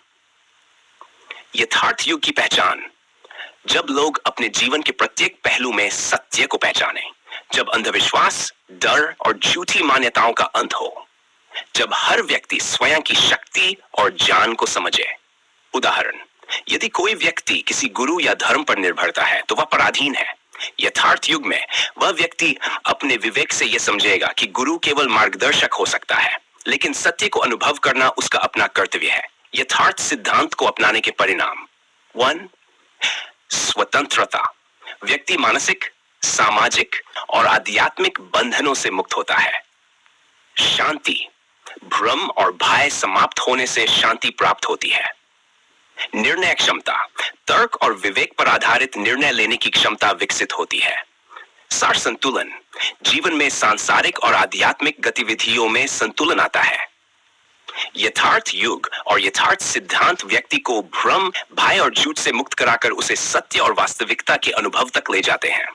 यथार्थ युग की पहचान। जब लोग अपने जीवन के प्रत्येक पहलू में सत्य को पहचाने, जब अंधविश्वास, डर और झूठी मान्यताओं का अंत हो, जब हर व्यक्ति स्वयं की शक्ति और ज्ञान को समझे। उदाहरण, यदि कोई व्यक्ति किसी गुरु या धर्म पर निर्भरता है तो वह पराधीन है। यथार्थ युग में वह व्यक्ति अपने विवेक से यह समझेगा कि गुरु केवल मार्गदर्शक हो सकता है, लेकिन सत्य को अनुभव करना उसका अपना कर्तव्य है। यथार्थ सिद्धांत को अपनाने के परिणाम। 1 स्वतंत्रता। व्यक्ति मानसिक, सामाजिक और आध्यात्मिक बंधनों से मुक्त होता है। शांति। भ्रम और भय समाप्त होने से शांति प्राप्त होती है। निर्णय क्षमता। तर्क और विवेक पर आधारित निर्णय लेने की क्षमता विकसित होती है। सार संतुलन। जीवन में सांसारिक और आध्यात्मिक गतिविधियों में संतुलन आता है। यथार्थ युग और यथार्थ सिद्धांत व्यक्ति को भ्रम, भय और झूठ से मुक्त कराकर उसे सत्य और वास्तविकता के अनुभव तक ले जाते हैं।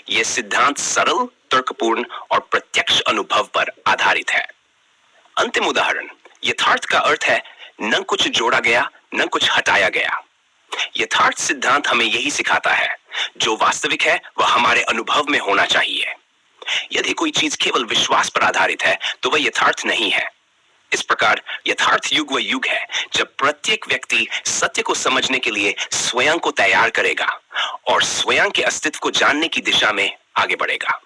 यह सिद्धांत सरल, तर्कपूर्ण और प्रत्यक्ष अनुभव पर आधारित है। अंतिम उदाहरण, यथार्थ का अर्थ है न कुछ जोड़ा गया न कुछ हटाया गया। यथार्थ सिद्धांत हमें यही सिखाता है, जो वास्तविक है वह हमारे अनुभव में होना चाहिए। यदि कोई चीज केवल विश्वास पर आधारित है तो वह यथार्थ नहीं है। इस प्रकार यथार्थ युग वह युग है जब प्रत्येक व्यक्ति सत्य को समझने के लिए स्वयं को तैयार करेगा और स्वयं के अस्तित्व को जानने की दिशा में आगे बढ़ेगा।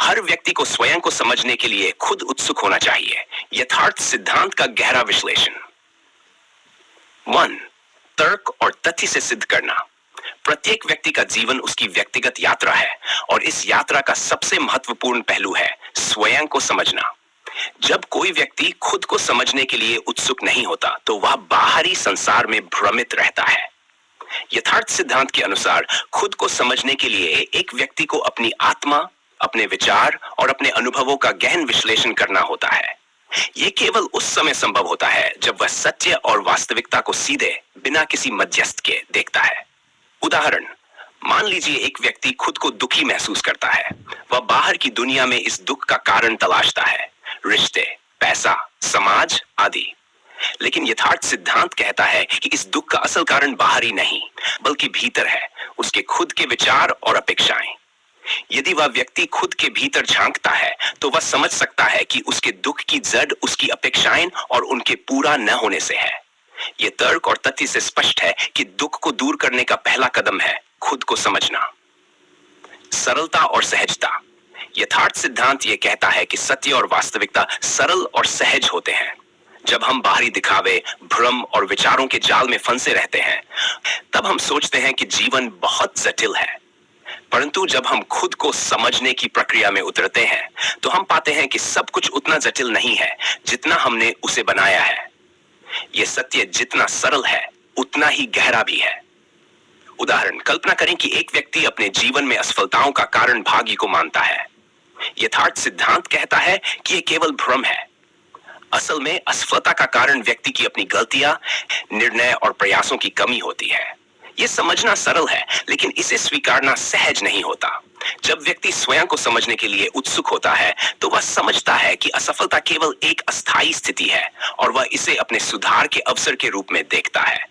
हर व्यक्ति को स्वयं को समझने के लिए खुद उत्सुक होना चाहिए। यथार्थ सिद्धांत का गहरा विश्लेषण। 1. तर्क और तथ्य से सिद्ध करना। प्रत्येक व्यक्ति का जीवन उसकी व्यक्तिगत यात्रा है और इस यात्रा का सबसे महत्वपूर्ण पहलू है स्वयं को समझना। जब कोई व्यक्ति खुद को समझने के लिए उत्सुक नहीं होता तो वह बाहरी संसार में भ्रमित रहता है। यथार्थ सिद्धांत के अनुसार खुद को समझने के लिए एक व्यक्ति को अपनी आत्मा, अपने विचार और अपने अनुभवों का गहन विश्लेषण करना होता है। यह केवल उस समय संभव होता है जब वह सत्य और वास्तविकता को सीधे, बिना किसी मध्यस्थ के देखता है। उदाहरण, मान लीजिए एक व्यक्ति खुद को दुखी महसूस करता है। वह बाहर की दुनिया में इस दुख का कारण तलाशता है, रिश्ते, पैसा, समाज आदि। लेकिन यथार्थ सिद्धांत कहता है कि इस दुख का असल कारण बाहरी नहीं बल्कि भीतर है, उसके खुद के विचार और अपेक्षाएं। यदि वह व्यक्ति खुद के भीतर झांकता है तो वह समझ सकता है कि उसके दुख की जड़ उसकी अपेक्षाएं और उनके पूरा न होने से है। यह तर्क और तथ्य से स्पष्ट है कि दुख को दूर करने का पहला कदम है खुद को समझना। सरलता और सहजता। यथार्थ सिद्धांत यह कहता है कि सत्य और वास्तविकता सरल और सहज होते हैं। जब हम बाहरी दिखावे, भ्रम और विचारों के जाल में फंसे रहते हैं तब हम सोचते हैं कि जीवन बहुत जटिल है। परंतु जब हम खुद को समझने की प्रक्रिया में उतरते हैं तो हम पाते हैं कि सब कुछ उतना जटिल नहीं है जितना हमने उसे बनाया है। यह सत्य जितना सरल है उतना ही गहरा भी है। उदाहरण, कल्पना करें कि एक व्यक्ति अपने जीवन में असफलताओं का कारण भाग्य को मानता है। यथार्थ सिद्धांत कहता है कि यह केवल भ्रम है। असल में असफलता का कारण व्यक्ति की अपनी गलतियां, निर्णय और प्रयासों की कमी होती है। यह समझना सरल है लेकिन इसे स्वीकारना सहज नहीं होता। जब व्यक्ति स्वयं को समझने के लिए उत्सुक होता है तो वह समझता है कि असफलता केवल एक अस्थायी स्थिति है और वह इसे अपने सुधार के अवसर के रूप में देखता है।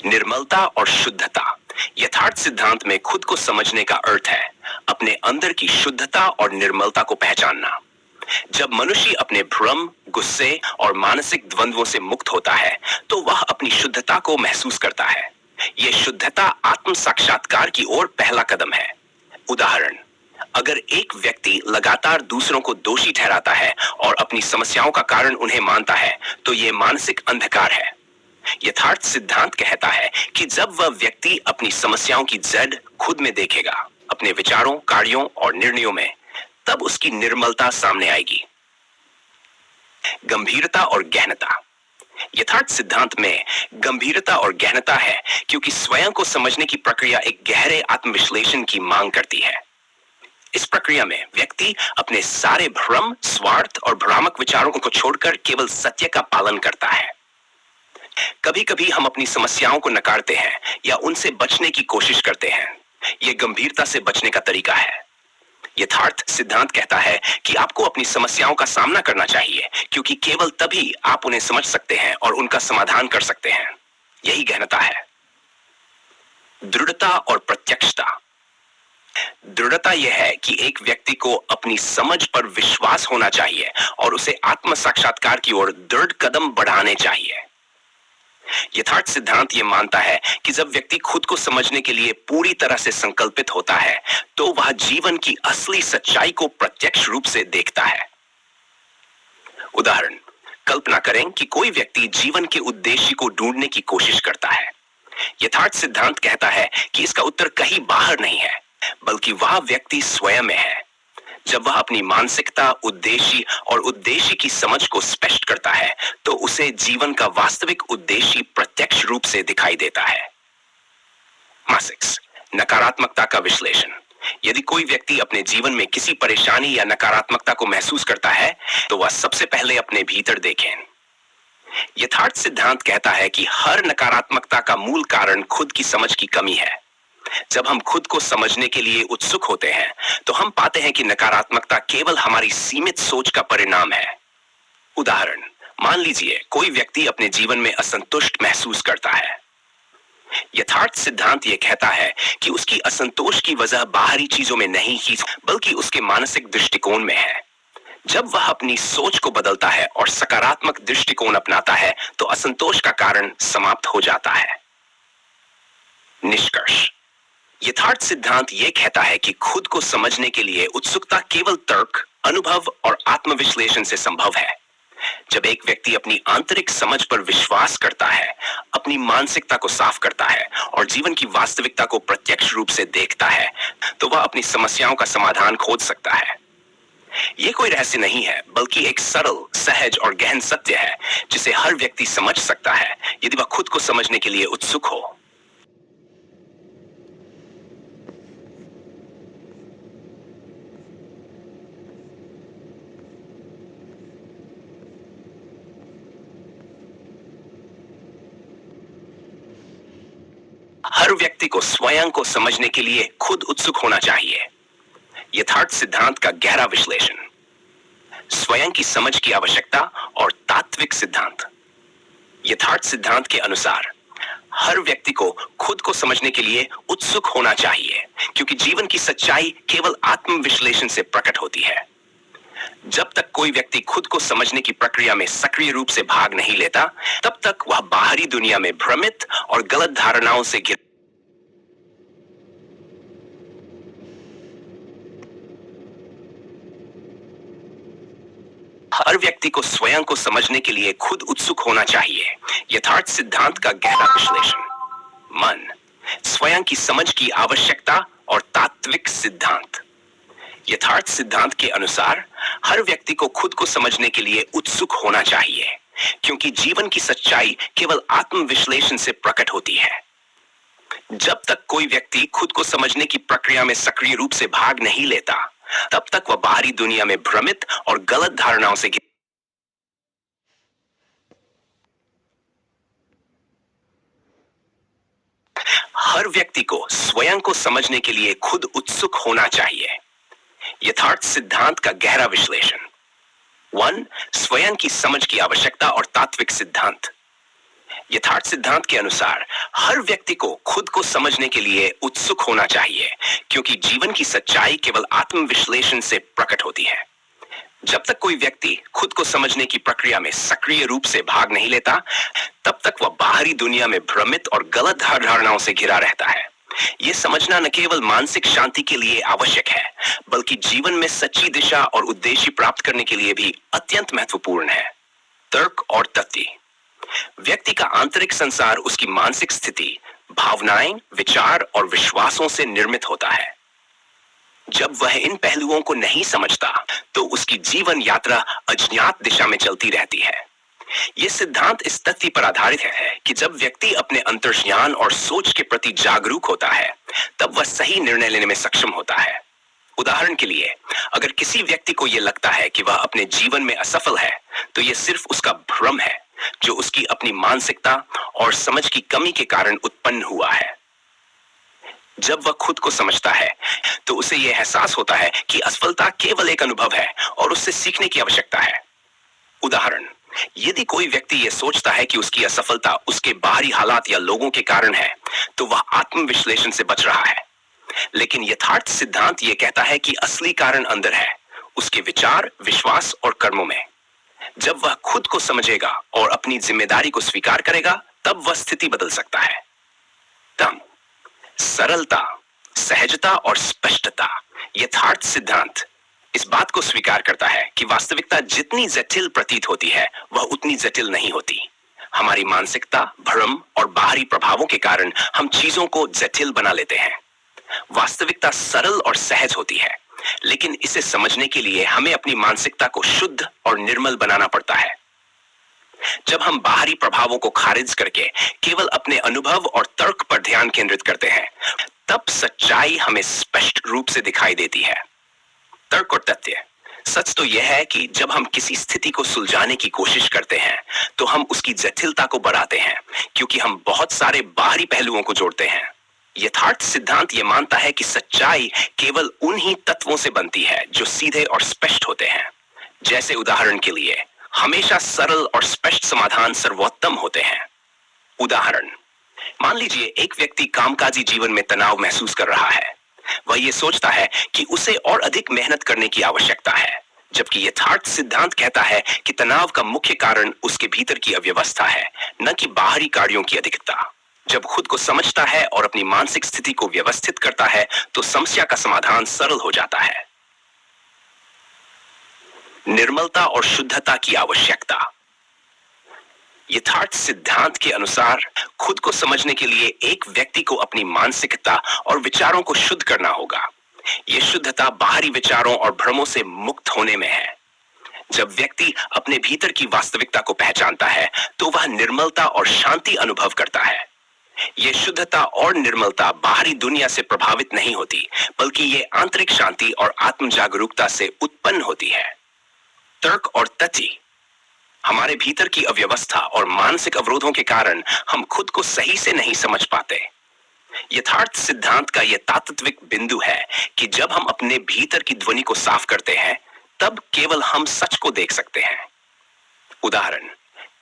निर्मलता और शुद्धता। यथार्थ सिद्धांत में खुद को समझने का अर्थ है अपने अंदर की शुद्धता और निर्मलता को पहचानना। जब मनुष्य अपने भ्रम, गुस्से और मानसिक द्वंद्वों से मुक्त होता है तो वह अपनी शुद्धता को महसूस करता है। यह शुद्धता आत्म साक्षात्कार की ओर पहला कदम है। उदाहरण, अगर एक व्यक्ति लगातार दूसरों को दोषी ठहराता है और अपनी समस्याओं का कारण उन्हें मानता है तो यह मानसिक अंधकार है। यथार्थ सिद्धांत कहता है कि जब वह व्यक्ति अपनी समस्याओं की जड़ खुद में देखेगा, अपने विचारों, कार्यों और निर्णयों में, तब उसकी निर्मलता सामने आएगी। गंभीरता और गहनता। यथार्थ सिद्धांत में गंभीरता और गहनता है क्योंकि स्वयं को समझने की प्रक्रिया एक गहरे आत्मविश्लेषण की मांग करती है। इस प्रक्रिया में व्यक्ति अपने सारे भ्रम, स्वार्थ और भ्रामक विचारों को छोड़कर केवल सत्य का पालन करता है। कभी-कभी हम अपनी समस्याओं को नकारते हैं या उनसे बचने की कोशिश करते हैं। यह गंभीरता से बचने का तरीका है। यथार्थ सिद्धांत कहता है कि आपको अपनी समस्याओं का सामना करना चाहिए क्योंकि केवल तभी आप उन्हें समझ सकते हैं और उनका समाधान कर सकते हैं। यही गहनता है। दृढ़ता और प्रत्यक्षता। दृढ़ता यह है कि एक व्यक्ति को अपनी समझ पर विश्वास होना चाहिए और उसे आत्म साक्षात्कार की ओर दृढ़ कदम बढ़ाने चाहिए। यथार्थ सिद्धांत यह मानता है कि जब व्यक्ति खुद को समझने के लिए पूरी तरह से संकल्पित होता है तो वह जीवन की असली सच्चाई को प्रत्यक्ष रूप से देखता है। उदाहरण, कल्पना करें कि कोई व्यक्ति जीवन के उद्देश्य को ढूंढने की कोशिश करता है। यथार्थ सिद्धांत कहता है कि इसका उत्तर कहीं बाहर नहीं है बल्कि वह व्यक्ति स्वयं में है। जब वह अपनी मानसिकता, उद्देश्य और उद्देश्य की समझ को स्पष्ट करता है, तो उसे जीवन का वास्तविक उद्देश्य प्रत्यक्ष रूप से दिखाई देता है। मासिक्स, नकारात्मकता का विश्लेषण। यदि कोई व्यक्ति अपने जीवन में किसी परेशानी या नकारात्मकता को महसूस करता है, तो वह सबसे पहले अपने भीतर देखें। यथार्थ सिद्धांत कहता है कि हर नकारात्मकता का मूल कारण खुद की समझ की कमी है। जब हम खुद को समझने के लिए उत्सुक होते हैं, तो हम पाते हैं कि नकारात्मकता केवल हमारी सीमित सोच का परिणाम है। उदाहरण, मान लीजिए कोई व्यक्ति अपने जीवन में असंतुष्ट महसूस करता है। यथार्थ सिद्धांत यह कहता है कि उसकी असंतोष की वजह बाहरी चीजों में नहीं ही, बल्कि उसके मानसिक दृष्टिकोण में है। जब वह अपनी सोच को बदलता है और सकारात्मक दृष्टिकोण अपनाता है, तो असंतोष का कारण समाप्त हो जाता है। निष्कर्ष, यथार्थ सिद्धांत यह कहता है कि खुद को समझने के लिए उत्सुकता केवल तर्क, अनुभव और आत्मविश्लेषण से संभव है। जब एक व्यक्ति अपनी आंतरिक समझ पर विश्वास करता है, अपनी मानसिकता को साफ करता है और जीवन की वास्तविकता को प्रत्यक्ष रूप से देखता है, तो वह अपनी समस्याओं का समाधान खोज सकता है। यह कोई रहस्य नहीं है, बल्कि एक सरल, सहज और गहन सत्य है जिसे हर व्यक्ति समझ सकता है यदि वह खुद को समझने के लिए उत्सुक हो। हर व्यक्ति को स्वयं को समझने के लिए खुद उत्सुक होना चाहिए। यथार्थ सिद्धांत का गहरा विश्लेषण। स्वयं की समझ की आवश्यकता और तात्विक सिद्धांत। यथार्थ सिद्धांत के अनुसार हर व्यक्ति को खुद को समझने के लिए उत्सुक होना चाहिए, क्योंकि जीवन की सच्चाई केवल आत्मविश्लेषण से प्रकट होती है। जब तक कोई व्यक्ति खुद को समझने की प्रक्रिया में सक्रिय रूप से भाग नहीं लेता, तब तक वह बाहरी दुनिया में भ्रमित और गलत धारणाओं से घिर हर व्यक्ति को स्वयं को समझने के लिए खुद उत्सुक होना चाहिए। यथार्थ सिद्धांत का गहरा विश्लेषण। मन, स्वयं की समझ की आवश्यकता और तात्विक सिद्धांत। यथार्थ सिद्धांत के अनुसार हर व्यक्ति को खुद को समझने के लिए उत्सुक होना चाहिए, क्योंकि जीवन की सच्चाई केवल आत्मविश्लेषण से प्रकट होती है। जब तक कोई व्यक्ति खुद को समझने की प्रक्रिया में सक्रिय रूप से भाग नहीं लेता, तब तक वह बाहरी दुनिया में भ्रमित और गलत धारणाओं से हर व्यक्ति को स्वयं को समझने के लिए खुद उत्सुक होना चाहिए। यथार्थ सिद्धांत का गहरा विश्लेषण। 1. स्वयं की समझ की आवश्यकता और तात्विक सिद्धांत। यथार्थ सिद्धांत के अनुसार हर व्यक्ति को खुद को समझने के लिए उत्सुक होना चाहिए, क्योंकि जीवन की सच्चाई केवल आत्मविश्लेषण से प्रकट होती है। जब तक कोई व्यक्ति खुद को समझने की प्रक्रिया में सक्रिय रूप से भाग नहीं लेता, तब तक वह बाहरी दुनिया में भ्रमित और गलत धारणाओं से घिरा रहता है। यह समझना न केवल मानसिक शांति के लिए आवश्यक है, बल्कि जीवन में सच्ची दिशा और उद्देश्य प्राप्त करने के लिए भी अत्यंत महत्वपूर्ण है। तर्क और तथ्य। व्यक्ति का आंतरिक संसार उसकी मानसिक स्थिति, भावनाएं, विचार और विश्वासों से निर्मित होता है। जब वह इन पहलुओं को नहीं समझता, तो उसकी जीवन यात्रा अज्ञात दिशा में चलती रहती है। यह सिद्धांत इस तथ्य पर आधारित है कि जब व्यक्ति अपने अंतर्ज्ञान और सोच के प्रति जागरूक होता है, तब वह सही निर्णय लेने में सक्षम होता है। उदाहरण के लिए, अगर किसी व्यक्ति को यह लगता है कि वह अपने जीवन में असफल है, तो यह सिर्फ उसका भ्रम है, जो उसकी अपनी मानसिकता और समझ की कमी के कारण उत्पन्न हुआ है। जब वह खुद को समझता है, तो उसे यह एहसास होता है कि असफलता केवल एक अनुभव है और उससे सीखने की आवश्यकता है। उदाहरण, यदि कोई व्यक्ति यह सोचता है कि उसकी असफलता उसके बाहरी हालात या लोगों के कारण है, तो वह आत्मविश्लेषण से बच रहा है। लेकिन यथार्थ सिद्धांत यह कहता है कि असली कारण अंदर है, उसके विचार, विश्वास और कर्मों में। जब वह खुद को समझेगा और अपनी जिम्मेदारी को स्वीकार करेगा, तब वह स्थिति बदल सकता है। दम, सरलता, सहजता और स्पष्टता। यथार्थ सिद्धांत इस बात को स्वीकार करता है कि वास्तविकता जितनी जटिल प्रतीत होती है, वह उतनी जटिल नहीं होती। हमारी मानसिकता, भ्रम और बाहरी प्रभावों के कारण हम चीजों को जटिल बना लेते हैं। वास्तविकता सरल और सहज होती है, लेकिन इसे समझने के लिए हमें अपनी मानसिकता को शुद्ध और निर्मल बनाना पड़ता है। जब हम बाहरी प्रभावों को खारिज करके केवल अपने अनुभव और तर्क पर ध्यान केंद्रित करते हैं, तब सच्चाई हमें स्पष्ट रूप से दिखाई देती है। तर्क और तथ्य। सच तो यह है कि जब हम किसी स्थिति को सुलझाने की कोशिश करते हैं, तो हम उसकी जटिलता को बढ़ाते हैं, क्योंकि हम बहुत सारे बाहरी पहलुओं को जोड़ते हैं। यथार्थ सिद्धांत यह मानता है कि सच्चाई केवल उन्हीं तत्वों से बनती है जो सीधे और स्पष्ट होते हैं। जैसे उदाहरण के लिए, हमेशा सरल और स्पष्ट समाधान सर्वोत्तम होते हैं। उदाहरण, मान लीजिए एक व्यक्ति कामकाजी जीवन में तनाव महसूस कर रहा है। वह ये सोचता है कि उसे और अधिक मेहनत करने की आवश्यकता है, जबकि यथार्थ सिद्धांत कहता है कि तनाव का मुख्य कारण उसके भीतर की अव्यवस्था है, न कि बाहरी कार्यों की अधिकता। जब खुद को समझता है और अपनी मानसिक स्थिति को व्यवस्थित करता है, तो समस्या का समाधान सरल हो जाता है। निर्मलता और शुद्धता की आवश्यकता। यथार्थ सिद्धांत के अनुसार खुद को समझने के लिए एक व्यक्ति को अपनी मानसिकता और विचारों को शुद्ध करना होगा। यह शुद्धता बाहरी विचारों और भ्रमों से मुक्त होने में है। जब व्यक्ति अपने भीतर की वास्तविकता को पहचानता है, तो वह निर्मलता और शांति अनुभव करता है। यह शुद्धता और निर्मलता बाहरी दुनिया से प्रभावित नहीं होती, बल्कि यह आंतरिक शांति और आत्म जागरूकता से उत्पन्न होती है। तर्क और तथ्य। हमारे भीतर की अव्यवस्था और मानसिक अवरोधों के कारण हम खुद को सही से नहीं समझ पाते। यथार्थ सिद्धांत का यह तात्विक बिंदु है कि जब हम अपने भीतर की ध्वनि को साफ करते हैं, तब केवल हम सच को देख सकते हैं। उदाहरण,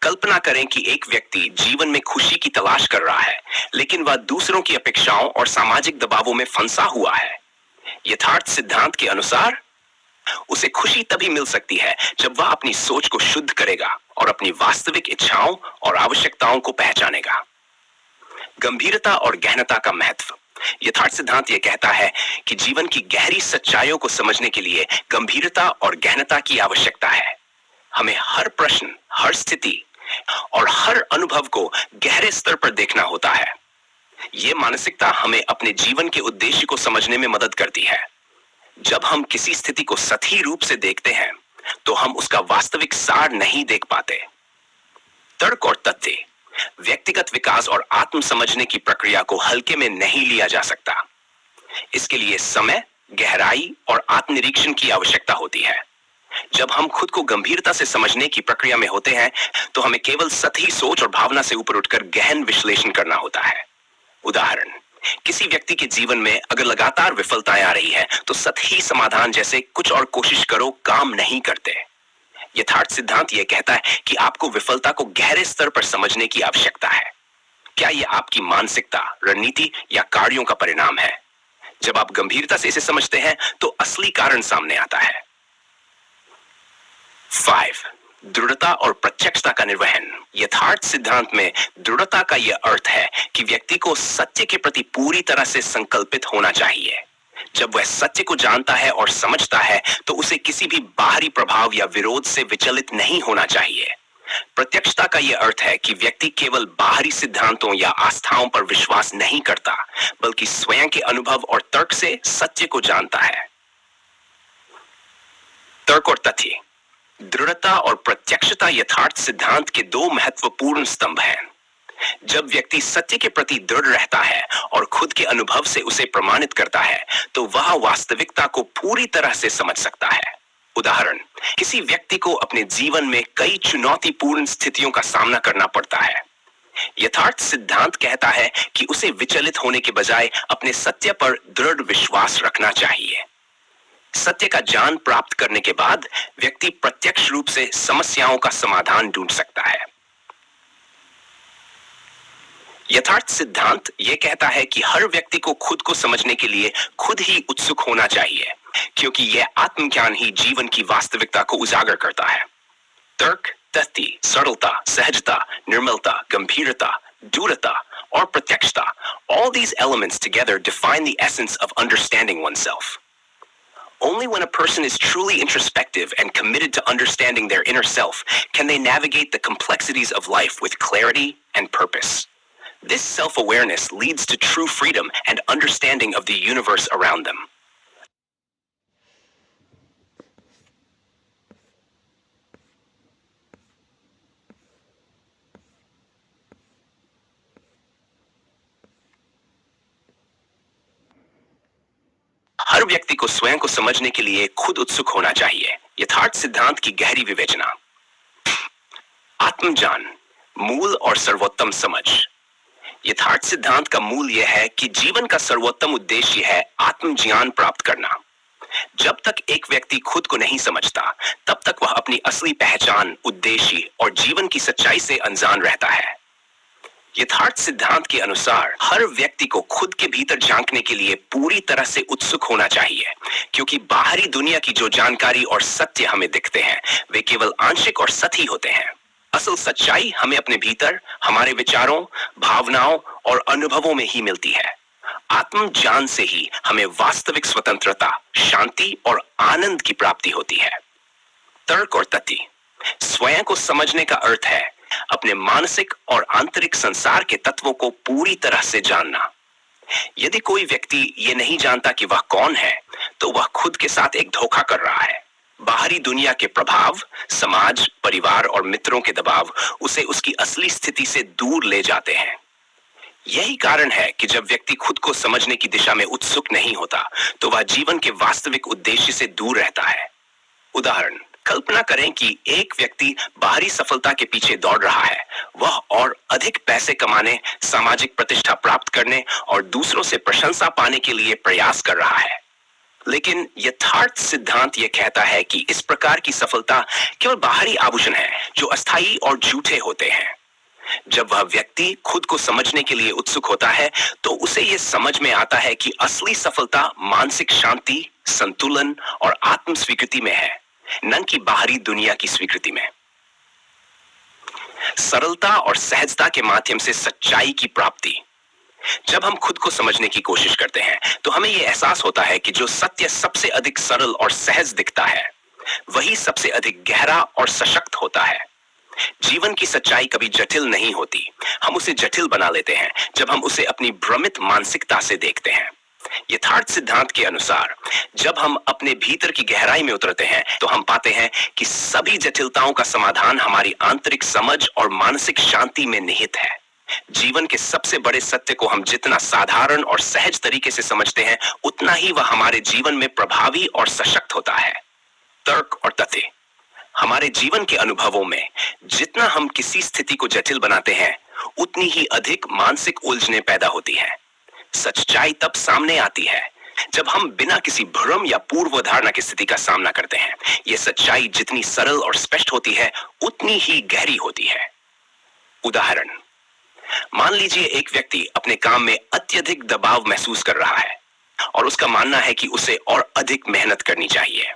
कल्पना करें कि एक व्यक्ति जीवन में खुशी की तलाश कर रहा है, लेकिन वह दूसरों की अपेक्षाओं और सामाजिक दबावों में फंसा हुआ है। यथार्थ सिद्धांत के अनुसार उसे खुशी तभी मिल सकती है जब वह अपनी सोच को शुद्ध करेगा और अपनी वास्तविक इच्छाओं और आवश्यकताओं को पहचानेगा। गंभीरता और गहनता का महत्व। यथार्थ सिद्धांत यह कहता है कि जीवन की गहरी सच्चाइयों को समझने के लिए गंभीरता और गहनता की आवश्यकता है। हमें हर प्रश्न, हर स्थिति और हर अनुभव को गहरे स्तर पर देखना होता है। यह मानसिकता हमें अपने जीवन के उद्देश्य को समझने में मदद करती है। जब हम किसी स्थिति को सही रूप से देखते हैं, तो हम उसका वास्तविक सार नहीं देख पाते। तर्क और तथ्य। व्यक्तिगत विकास और आत्म समझने की प्रक्रिया को हल्के में नहीं लिया जा सकता। इसके लिए समय, गहराई और आत्मनिरीक्षण की आवश्यकता होती है। जब हम खुद को गंभीरता से समझने की प्रक्रिया में होते हैं, तो हमें केवल सतही सोच और भावना से ऊपर उठकर गहन विश्लेषण करना होता है। उदाहरण, किसी व्यक्ति के जीवन में अगर लगातार विफलताएं आ रही है, तो सतही समाधान जैसे कुछ और कोशिश करो काम नहीं करते। यथार्थ सिद्धांत यह कहता है कि आपको विफलता को गहरे स्तर पर समझने की आवश्यकता है। क्या यह आपकी मानसिकता, रणनीति या कार्यों का परिणाम है? जब आप गंभीरता से इसे समझते हैं, तो असली कारण सामने आता है। 5. दृढ़ता और प्रत्यक्षता का निर्वहन। यथार्थ सिद्धांत में दृढ़ता का यह अर्थ है कि व्यक्ति को सत्य के प्रति पूरी तरह से संकल्पित होना चाहिए। जब वह सत्य को जानता है और समझता है, तो उसे किसी भी बाहरी प्रभाव या विरोध से विचलित नहीं होना चाहिए। प्रत्यक्षता का यह अर्थ है कि व्यक्ति केवल बाहरी सिद्धांतों या आस्थाओं पर विश्वास नहीं करता, बल्कि स्वयं के अनुभव और तर्क से सत्य को जानता है। तर्क और तथ्य। दृढ़ता और प्रत्यक्षता यथार्थ सिद्धांत के दो महत्वपूर्ण स्तंभ हैं। जब व्यक्ति सत्य के प्रति दृढ़ रहता है और खुद के अनुभव से उसे प्रमाणित करता है, तो वह वास्तविकता को पूरी तरह से समझ सकता है। उदाहरण, किसी व्यक्ति को अपने जीवन में कई चुनौतीपूर्ण स्थितियों का सामना करना पड़ता है। यथार्थ सिद्धांत कहता है कि उसे विचलित होने के बजाय अपने सत्य पर दृढ़ विश्वास रखना चाहिए। सत्य का ज्ञान प्राप्त करने के बाद व्यक्ति प्रत्यक्ष रूप से समस्याओं का समाधान ढूंढ सकता है। यथार्थ सिद्धांत यह कहता है कि हर व्यक्ति को खुद को समझने के लिए खुद ही उत्सुक होना चाहिए, क्योंकि यह आत्मज्ञान ही जीवन की वास्तविकता को उजागर करता है। तर्क, तथ्य, सरलता, सहजता, निर्मलता, गंभीरता, दूरता और प्रत्यक्षता, all these elements together define the essence of understanding oneself. Only when a person is truly introspective and committed to understanding their inner self can they navigate the complexities of life with clarity and purpose. This self-awareness leads to true freedom and understanding of the universe around them. हर व्यक्ति को स्वयं को समझने के लिए खुद उत्सुक होना चाहिए। यथार्थ सिद्धांत की गहरी विवेचना। आत्मज्ञान, मूल और सर्वोत्तम समझ। यथार्थ सिद्धांत का मूल यह है कि जीवन का सर्वोत्तम उद्देश्य है आत्मज्ञान प्राप्त करना। जब तक एक व्यक्ति खुद को नहीं समझता, तब तक वह अपनी असली पहचान, उद्देश्य और जीवन की सच्चाई से अनजान रहता है। यथार्थ सिद्धांत के अनुसार हर व्यक्ति को खुद के भीतर झांकने के लिए पूरी तरह से उत्सुक होना चाहिए, क्योंकि बाहरी दुनिया की जो जानकारी और सत्य हमें दिखते हैं, वे केवल आंशिक और सतही होते हैं। असल सच्चाई हमें अपने भीतर, हमारे विचारों, भावनाओं और अनुभवों में ही मिलती है। आत्मज्ञान से ही हमें वास्तविक स्वतंत्रता, शांति और आनंद की प्राप्ति होती है। तर्क और तथ्य। स्वयं को समझने का अर्थ है अपने मानसिक और आंतरिक संसार के तत्वों को पूरी तरह से जानना। यदि कोई व्यक्ति ये नहीं जानता कि वह कौन है, तो वह खुद के साथ एक धोखा कर रहा है। बाहरी दुनिया के प्रभाव, समाज, परिवार और मित्रों के दबाव उसे उसकी असली स्थिति से दूर ले जाते हैं। यही कारण है कि जब व्यक्ति खुद को समझने की दिशा में उत्सुक नहीं होता, तो वह जीवन के वास्तविक उद्देश्य से दूर रहता है। उदाहरण, कल्पना करें कि एक व्यक्ति बाहरी सफलता के पीछे दौड़ रहा है। वह और अधिक पैसे कमाने, सामाजिक प्रतिष्ठा प्राप्त करने और दूसरों से प्रशंसा पाने के लिए प्रयास कर रहा है। लेकिन यथार्थ सिद्धांत यह कहता है कि इस प्रकार की सफलता केवल बाहरी आभूषण है, जो अस्थायी और झूठे होते हैं। जब वह व्यक्ति खुद को समझने के लिए उत्सुक होता है, तो उसे यह समझ में आता है कि असली सफलता मानसिक शांति, संतुलन और आत्म स्वीकृति में है, न कि बाहरी दुनिया की स्वीकृति में। सरलता और सहजता के माध्यम से सच्चाई की प्राप्ति। जब हम खुद को समझने की कोशिश करते हैं, तो हमें यह एहसास होता है कि जो सत्य सबसे अधिक सरल और सहज दिखता है, वही सबसे अधिक गहरा और सशक्त होता है। जीवन की सच्चाई कभी जटिल नहीं होती। हम उसे जटिल बना लेते हैं जब हम उसे अपनी भ्रमित मानसिकता से देखते हैं। यथार्थ सिद्धांत के अनुसार जब हम अपने भीतर की गहराई में उतरते हैं, तो हम पाते हैं कि सभी जटिलताओं का समाधान हमारी आंतरिक समझ और मानसिक शांति में निहित है। जीवन के सबसे बड़े सत्य को हम जितना साधारण और सहज तरीके से समझते हैं, उतना ही वह हमारे जीवन में प्रभावी और सशक्त होता है। तर्क और तथ्य। हमारे जीवन के अनुभवों में जितना हम किसी स्थिति को जटिल बनाते हैं, उतनी ही अधिक मानसिक उलझने पैदा होती है। सच्चाई तब सामने आती है जब हम बिना किसी भ्रम या पूर्व धारणा की स्थिति का सामना करते हैं। यह सच्चाई जितनी सरल और स्पष्ट होती है, उतनी ही गहरी होती है। उदाहरण, मान लीजिए एक व्यक्ति अपने काम में अत्यधिक दबाव महसूस कर रहा है और उसका मानना है कि उसे और अधिक मेहनत करनी चाहिए।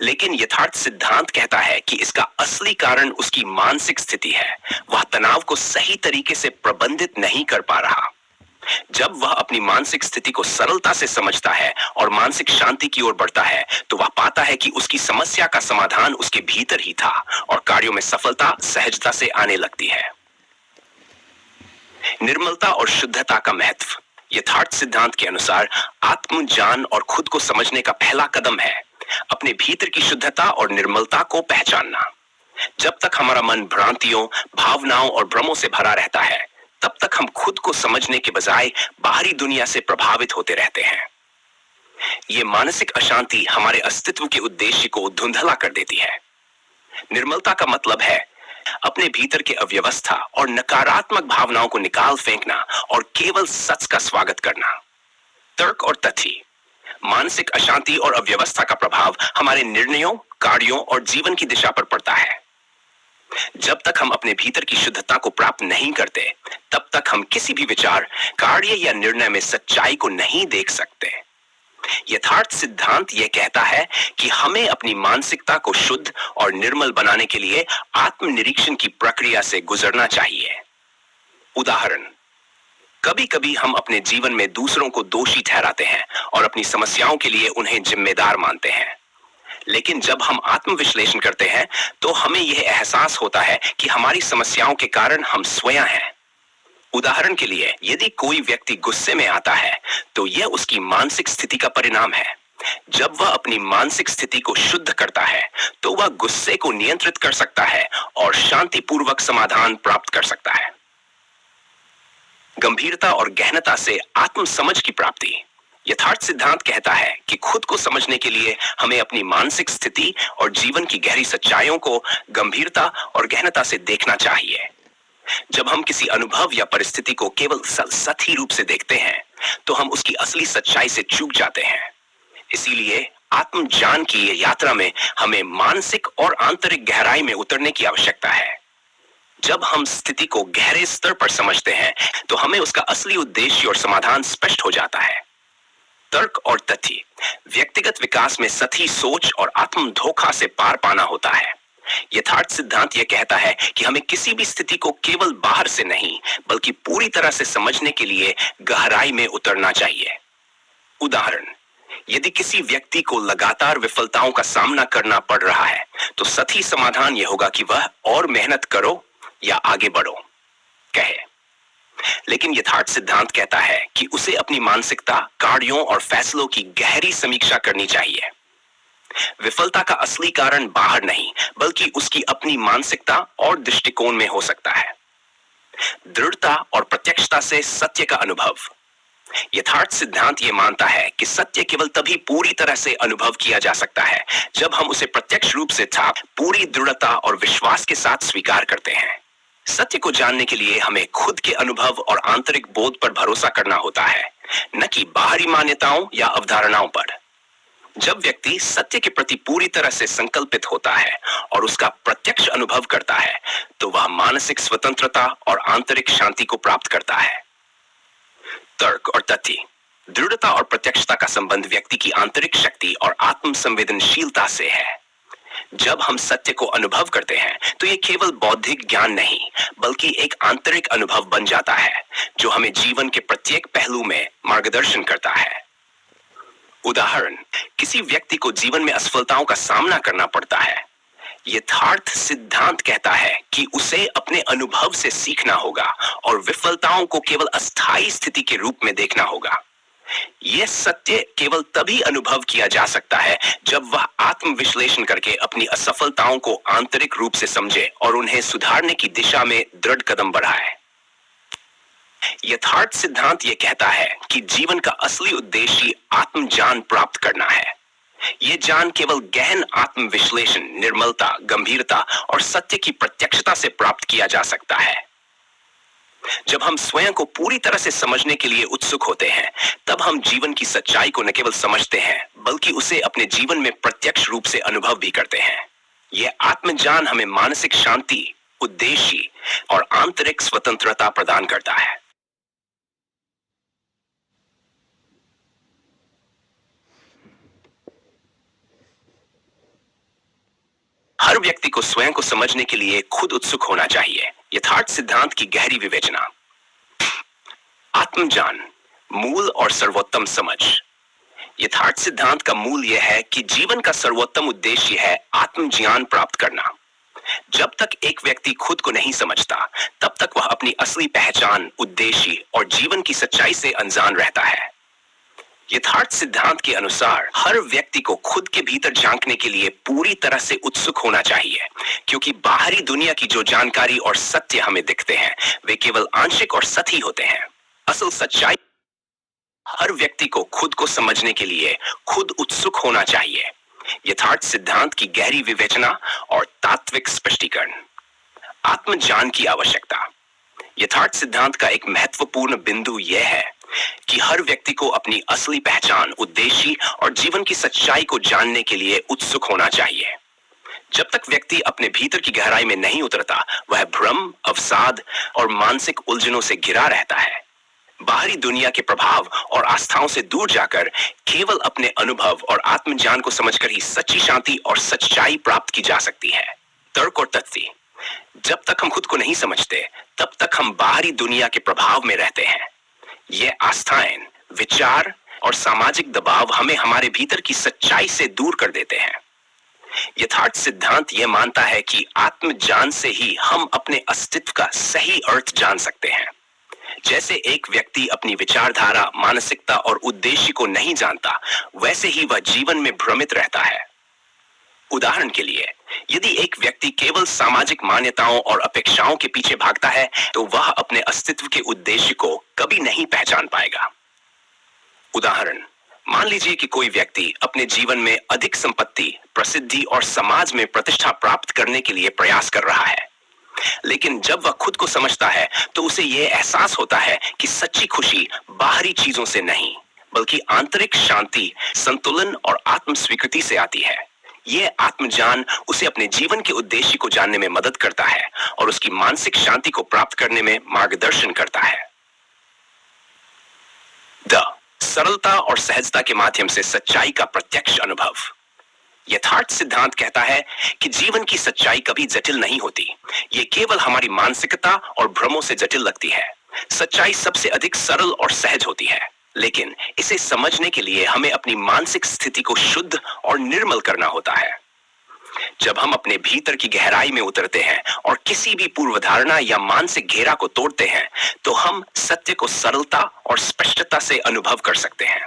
लेकिन यथार्थ सिद्धांत कहता है कि इसका असली कारण उसकी मानसिक स्थिति है। वह तनाव को सही तरीके से प्रबंधित नहीं कर पा रहा। जब वह अपनी मानसिक स्थिति को सरलता से समझता है और मानसिक शांति की ओर बढ़ता है, तो वह पाता है कि उसकी समस्या का समाधान उसके भीतर ही था और कार्यों में सफलता सहजता से आने लगती है। निर्मलता और शुद्धता का महत्व। यथार्थ सिद्धांत के अनुसार आत्मज्ञान और खुद को समझने का पहला कदम है अपने भीतर की शुद्धता और निर्मलता को पहचानना। जब तक हमारा मन भ्रांतियों, भावनाओं और भ्रमों से भरा रहता है, तब तक हम खुद को समझने के बजाय बाहरी दुनिया से प्रभावित होते रहते हैं। ये मानसिक अशांति हमारे अस्तित्व के उद्देश्य को धुंधला कर देती है। निर्मलता का मतलब है अपने भीतर के अव्यवस्था और नकारात्मक भावनाओं को निकाल फेंकना और केवल सच का स्वागत करना। तर्क और तथ्य। मानसिक अशांति और अव्यवस्था का प्रभाव हमारे निर्णयों, कार्यों और जीवन की दिशा पर पड़ता है। जब तक हम अपने भीतर की शुद्धता को प्राप्त नहीं करते, तब तक हम किसी भी विचार, कार्य या निर्णय में सच्चाई को नहीं देख सकते। यथार्थ सिद्धांत यह कहता है कि हमें अपनी मानसिकता को शुद्ध और निर्मल बनाने के लिए आत्मनिरीक्षण की प्रक्रिया से गुजरना चाहिए। उदाहरण, कभी कभी हम अपने जीवन में दूसरों को दोषी ठहराते हैं और अपनी समस्याओं के लिए उन्हें जिम्मेदार मानते हैं। लेकिन जब हम आत्मविश्लेषण करते हैं, तो हमें यह एहसास होता है कि हमारी समस्याओं के कारण हम स्वयं हैं। उदाहरण के लिए, यदि कोई व्यक्ति गुस्से में आता है तो यह उसकी मानसिक स्थिति का परिणाम है। जब वह अपनी मानसिक स्थिति को शुद्ध करता है तो वह गुस्से को नियंत्रित कर सकता है और शांतिपूर्वक समाधान प्राप्त कर सकता है। गंभीरता और गहनता से आत्म समझ की प्राप्ति। यथार्थ सिद्धांत कहता है कि खुद को समझने के लिए हमें अपनी मानसिक स्थिति और जीवन की गहरी सच्चाइयों को गंभीरता और गहनता से देखना चाहिए। जब हम किसी अनुभव या परिस्थिति को केवल सतही रूप से देखते हैं तो हम उसकी असली सच्चाई से चूक जाते हैं। इसीलिए आत्मज्ञान की ये यात्रा में हमें मानसिक और आंतरिक गहराई में उतरने की आवश्यकता है। जब हम स्थिति को गहरे स्तर पर समझते हैं तो हमें उसका असली उद्देश्य और समाधान स्पष्ट हो जाता है। तर्क और तथ्य। व्यक्तिगत विकास में सतही सोच और आत्म धोखा से पार पाना होता है। यथार्थ सिद्धांत यह कहता है कि हमें किसी भी स्थिति को केवल बाहर से नहीं बल्कि पूरी तरह से समझने के लिए गहराई में उतरना चाहिए। उदाहरण, यदि किसी व्यक्ति को लगातार विफलताओं का सामना करना पड़ रहा है तो सही समाधान यह होगा कि वह और मेहनत करो या आगे बढ़ो कहे। लेकिन यथार्थ सिद्धांत कहता है कि उसे अपनी मानसिकता, कार्यों और फैसलों की गहरी समीक्षा करनी चाहिए। विफलता का असली कारण बाहर नहीं बल्कि उसकी अपनी मानसिकता और दृष्टिकोण में हो सकता है। दृढ़ता और प्रत्यक्षता से सत्य का अनुभव। यथार्थ सिद्धांत यह मानता है कि सत्य केवल तभी पूरी तरह से अनुभव किया जा सकता है जब हम उसे प्रत्यक्ष रूप से पूरी दृढ़ता और विश्वास के साथ स्वीकार करते हैं। सत्य को जानने के लिए हमें खुद के अनुभव और आंतरिक बोध पर भरोसा करना होता है, न कि बाहरी मान्यताओं या अवधारणाओं पर। जब व्यक्ति सत्य के प्रति पूरी तरह से संकल्पित होता है और उसका प्रत्यक्ष अनुभव करता है तो वह मानसिक स्वतंत्रता और आंतरिक शांति को प्राप्त करता है। तर्क और तथ्य। दृढ़ता और प्रत्यक्षता का संबंध व्यक्ति की आंतरिक शक्ति और आत्म संवेदनशीलता से है। जब हम सत्य को अनुभव करते हैं तो यह केवल बौद्धिक ज्ञान नहीं बल्कि एक आंतरिक अनुभव बन जाता है जो हमें जीवन के प्रत्येक पहलू में मार्गदर्शन करता है। उदाहरण, किसी व्यक्ति को जीवन में असफलताओं का सामना करना पड़ता है। यथार्थ सिद्धांत कहता है कि उसे अपने अनुभव से सीखना होगा और विफलताओं को केवल अस्थायी स्थिति के रूप में देखना होगा। यह सत्य केवल तभी अनुभव किया जा सकता है जब वह आत्मविश्लेषण करके अपनी असफलताओं को आंतरिक रूप से समझे और उन्हें सुधारने की दिशा में दृढ़ कदम बढ़ाए। यथार्थ सिद्धांत यह कहता है कि जीवन का असली उद्देश्य आत्मज्ञान प्राप्त करना है। यह ज्ञान केवल गहन आत्मविश्लेषण, निर्मलता, गंभीरता और सत्य की प्रत्यक्षता से प्राप्त किया जा सकता है। जब हम स्वयं को पूरी तरह से समझने के लिए उत्सुक होते हैं तब हम जीवन की सच्चाई को न केवल समझते हैं बल्कि उसे अपने जीवन में प्रत्यक्ष रूप से अनुभव भी करते हैं। यह आत्मज्ञान हमें मानसिक शांति, उद्देश्य और आंतरिक स्वतंत्रता प्रदान करता है। हर व्यक्ति को स्वयं को समझने के लिए खुद उत्सुक होना चाहिए। यथार्थ सिद्धांत की गहरी विवेचना। आत्मज्ञान, मूल और सर्वोत्तम समझ। यथार्थ सिद्धांत का मूल यह है कि जीवन का सर्वोत्तम उद्देश्य है आत्मज्ञान प्राप्त करना। जब तक एक व्यक्ति खुद को नहीं समझता तब तक वह अपनी असली पहचान, उद्देश्य और जीवन की सच्चाई से अनजान रहता है। यथार्थ सिद्धांत के अनुसार हर व्यक्ति को खुद के भीतर झांकने के लिए पूरी तरह से उत्सुक होना चाहिए, क्योंकि बाहरी दुनिया की जो जानकारी और सत्य हमें दिखते हैं वे केवल आंशिक और सतही होते हैं। असल सच्चाई। हर व्यक्ति को खुद को समझने के लिए खुद उत्सुक होना चाहिए। यथार्थ सिद्धांत की गहरी विवेचना और तात्विक स्पष्टीकरण। आत्मज्ञान की आवश्यकता। यथार्थ सिद्धांत का एक महत्वपूर्ण बिंदु यह है कि हर व्यक्ति को अपनी असली पहचान, उद्देश्य और जीवन की सच्चाई को जानने के लिए उत्सुक होना चाहिए। जब तक व्यक्ति अपने भीतर की गहराई में नहीं उतरता, वह भ्रम, अवसाद और मानसिक उलझनों से घिरा रहता है। बाहरी दुनिया के प्रभाव और आस्थाओं से दूर जाकर केवल अपने अनुभव और आत्मज्ञान को समझकर ही सच्ची शांति और सच्चाई प्राप्त की जा सकती है। तर्क और तथ्य। जब तक हम खुद को नहीं समझते तब तक हम बाहरी दुनिया के प्रभाव में रहते हैं। ये आस्थाएं, विचार और सामाजिक दबाव हमें हमारे भीतर की सच्चाई से दूर कर देते हैं। यथार्थ सिद्धांत यह मानता है कि आत्मज्ञान से ही हम अपने अस्तित्व का सही अर्थ जान सकते हैं। जैसे एक व्यक्ति अपनी विचारधारा, मानसिकता और उद्देश्य को नहीं जानता, वैसे ही वह जीवन में भ्रमित रहता है। उदाहरण के लिए, यदि एक व्यक्ति केवल सामाजिक मान्यताओं और अपेक्षाओं के पीछे भागता है, तो वह अपने अस्तित्व के उद्देश्य को कभी नहीं पहचान पाएगा। उदाहरण, मान लीजिए कि कोई व्यक्ति अपने जीवन में अधिक संपत्ति, प्रसिद्धि और समाज में प्रतिष्ठा प्राप्त करने के लिए प्रयास कर रहा है। लेकिन जब वह खुद को समझता है, तो उसे यह एहसास होता है कि सच्ची खुशी बाहरी चीजों से नहीं, बल्कि आंतरिक शांति, संतुलन और आत्म स्वीकृति से आती है। यह आत्मज्ञान उसे अपने जीवन के उद्देश्य को जानने में मदद करता है और उसकी मानसिक शांति को प्राप्त करने में मार्गदर्शन करता है। सरलता और सहजता के माध्यम से सच्चाई का प्रत्यक्ष अनुभव। यथार्थ सिद्धांत कहता है कि जीवन की सच्चाई कभी जटिल नहीं होती। ये केवल हमारी मानसिकता और भ्रमों से जटिल लगती है। सच्चाई सबसे अधिक सरल और सहज होती है, लेकिन इसे समझने के लिए हमें अपनी मानसिक स्थिति को शुद्ध और निर्मल करना होता है। जब हम अपने भीतर की गहराई में उतरते हैं और किसी भी पूर्वधारणा या मानसिक घेरा को तोड़ते हैं, तो हम सत्य को सरलता और स्पष्टता से अनुभव कर सकते हैं।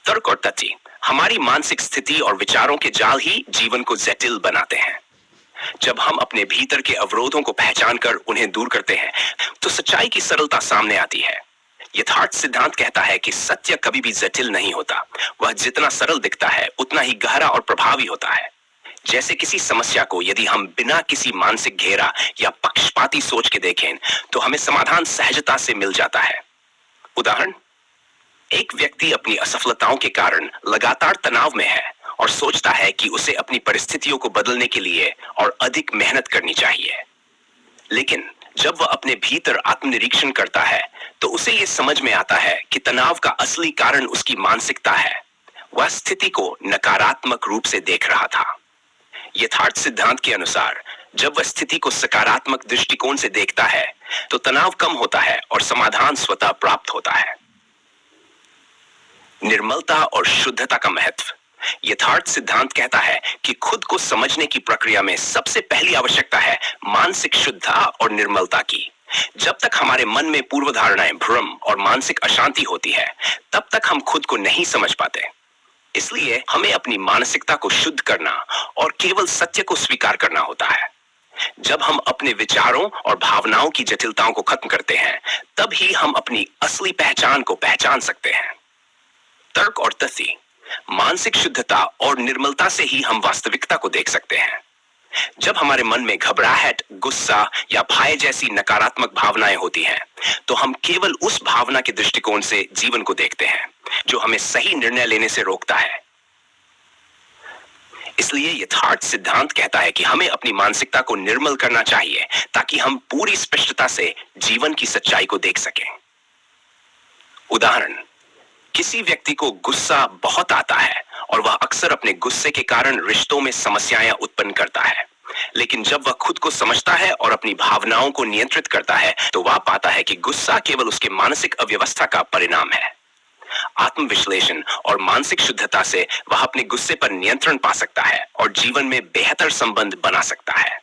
तर्क और तथ्य, हमारी मानसिक स्थिति और विचारों के जाल ही जीवन को जटिल बनाते हैं। जब हम अपने भीतर के अवरोधों को पहचान कर उन्हें दूर करते हैं, तो सच्चाई की सरलता सामने आती है। यथार्थ सिद्धांत कहता है कि सत्य कभी भी जटिल नहीं होता। वह जितना सरल दिखता है, उतना ही गहरा और प्रभावी होता है। जैसे किसी समस्या को यदि हम बिना किसी मानसिक घेरा या पक्षपाती सोच के देखें, तो हमें समाधान सहजता से मिल जाता है। उदाहरण, एक व्यक्ति अपनी असफलताओं के कारण लगातार तनाव में है और सोचता है कि उसे अपनी परिस्थितियों को बदलने के लिए और अधिक मेहनत करनी चाहिए। लेकिन जब वह अपने भीतर आत्मनिरीक्षण करता है, तो उसे यह समझ में आता है कि तनाव का असली कारण उसकी मानसिकता है। वह स्थिति को नकारात्मक रूप से देख रहा था। यथार्थ सिद्धांत के अनुसार, जब वह स्थिति को सकारात्मक दृष्टिकोण से देखता है, तो तनाव कम होता है और समाधान स्वतः प्राप्त होता है। निर्मलता और शुद्धता का महत्व। यथार्थ सिद्धांत कहता है कि खुद को समझने की प्रक्रिया में सबसे पहली आवश्यकता है मानसिक शुद्धता और निर्मलता की। जब तक हमारे मन में पूर्वधारणाएं, भ्रम और मानसिक अशांति होती है, तब तक हम खुद को नहीं समझ पाते। इसलिए हमें अपनी मानसिकता को शुद्ध करना और केवल सत्य को स्वीकार करना होता है। जब हम अपने विचारों और भावनाओं की जटिलताओं को खत्म करते हैं, तब ही हम अपनी असली पहचान को पहचान सकते हैं। तर्क और तथ्य, मानसिक शुद्धता और निर्मलता से ही हम वास्तविकता को देख सकते हैं। जब हमारे मन में घबराहट, गुस्सा या भय जैसी नकारात्मक भावनाएं होती हैं, तो हम केवल उस भावना के दृष्टिकोण से जीवन को देखते हैं, जो हमें सही निर्णय लेने से रोकता है। इसलिए यथार्थ सिद्धांत कहता है कि हमें अपनी मानसिकता को निर्मल करना चाहिए, ताकि हम पूरी स्पष्टता से जीवन की सच्चाई को देख सकें। उदाहरण, किसी व्यक्ति को गुस्सा बहुत आता है और वह अक्सर अपने गुस्से के कारण रिश्तों में समस्याएं उत्पन्न करता है। लेकिन जब वह खुद को समझता है और अपनी भावनाओं को नियंत्रित करता है, तो वह पाता है कि गुस्सा केवल उसके मानसिक अव्यवस्था का परिणाम है। आत्मविश्लेषण और मानसिक शुद्धता से वह अपने गुस्से पर नियंत्रण पा सकता है और जीवन में बेहतर संबंध बना सकता है।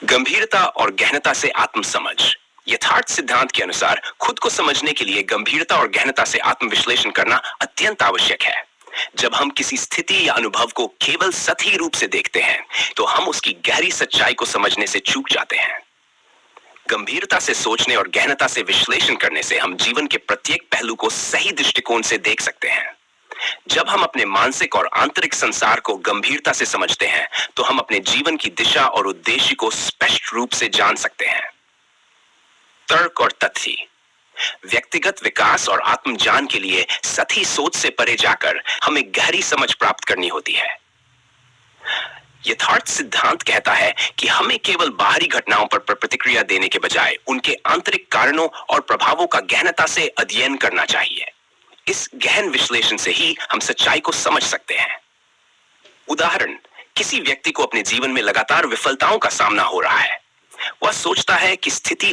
गंभीरता और गहनता से आत्मसमझ। यथार्थ सिद्धांत के अनुसार, खुद को समझने के लिए गंभीरता और गहनता से आत्मविश्लेषण करना अत्यंत आवश्यक है। जब हम किसी स्थिति या अनुभव को केवल सतही रूप से देखते हैं, तो हम उसकी गहरी सच्चाई को समझने से चूक जाते हैं। गंभीरता से सोचने और गहनता से विश्लेषण करने से हम जीवन के प्रत्येक पहलू को सही दृष्टिकोण से देख सकते हैं। जब हम अपने मानसिक और आंतरिक संसार को गंभीरता से समझते हैं, तो हम अपने जीवन की दिशा और उद्देश्य को स्पष्ट रूप से जान सकते हैं। तर्क और तथ्य। व्यक्तिगत विकास और आत्मज्ञान के लिए सतही सोच से परे जाकर हमें गहरी समझ प्राप्त करनी होती है। यथार्थ सिद्धांत कहता है कि हमें केवल बाहरी घटनाओं पर प्रतिक्रिया देने के बजाय उनके आंतरिक कारणों और प्रभावों का गहनता से अध्ययन करना चाहिए। इस गहन विश्लेषण से ही हम सच्चाई को समझ सकते हैं। उदाहरण, किसी व्यक्ति को अपने जीवन में लगातार विफलताओं का सामना हो रहा है। वह सोचता है कि स्थिति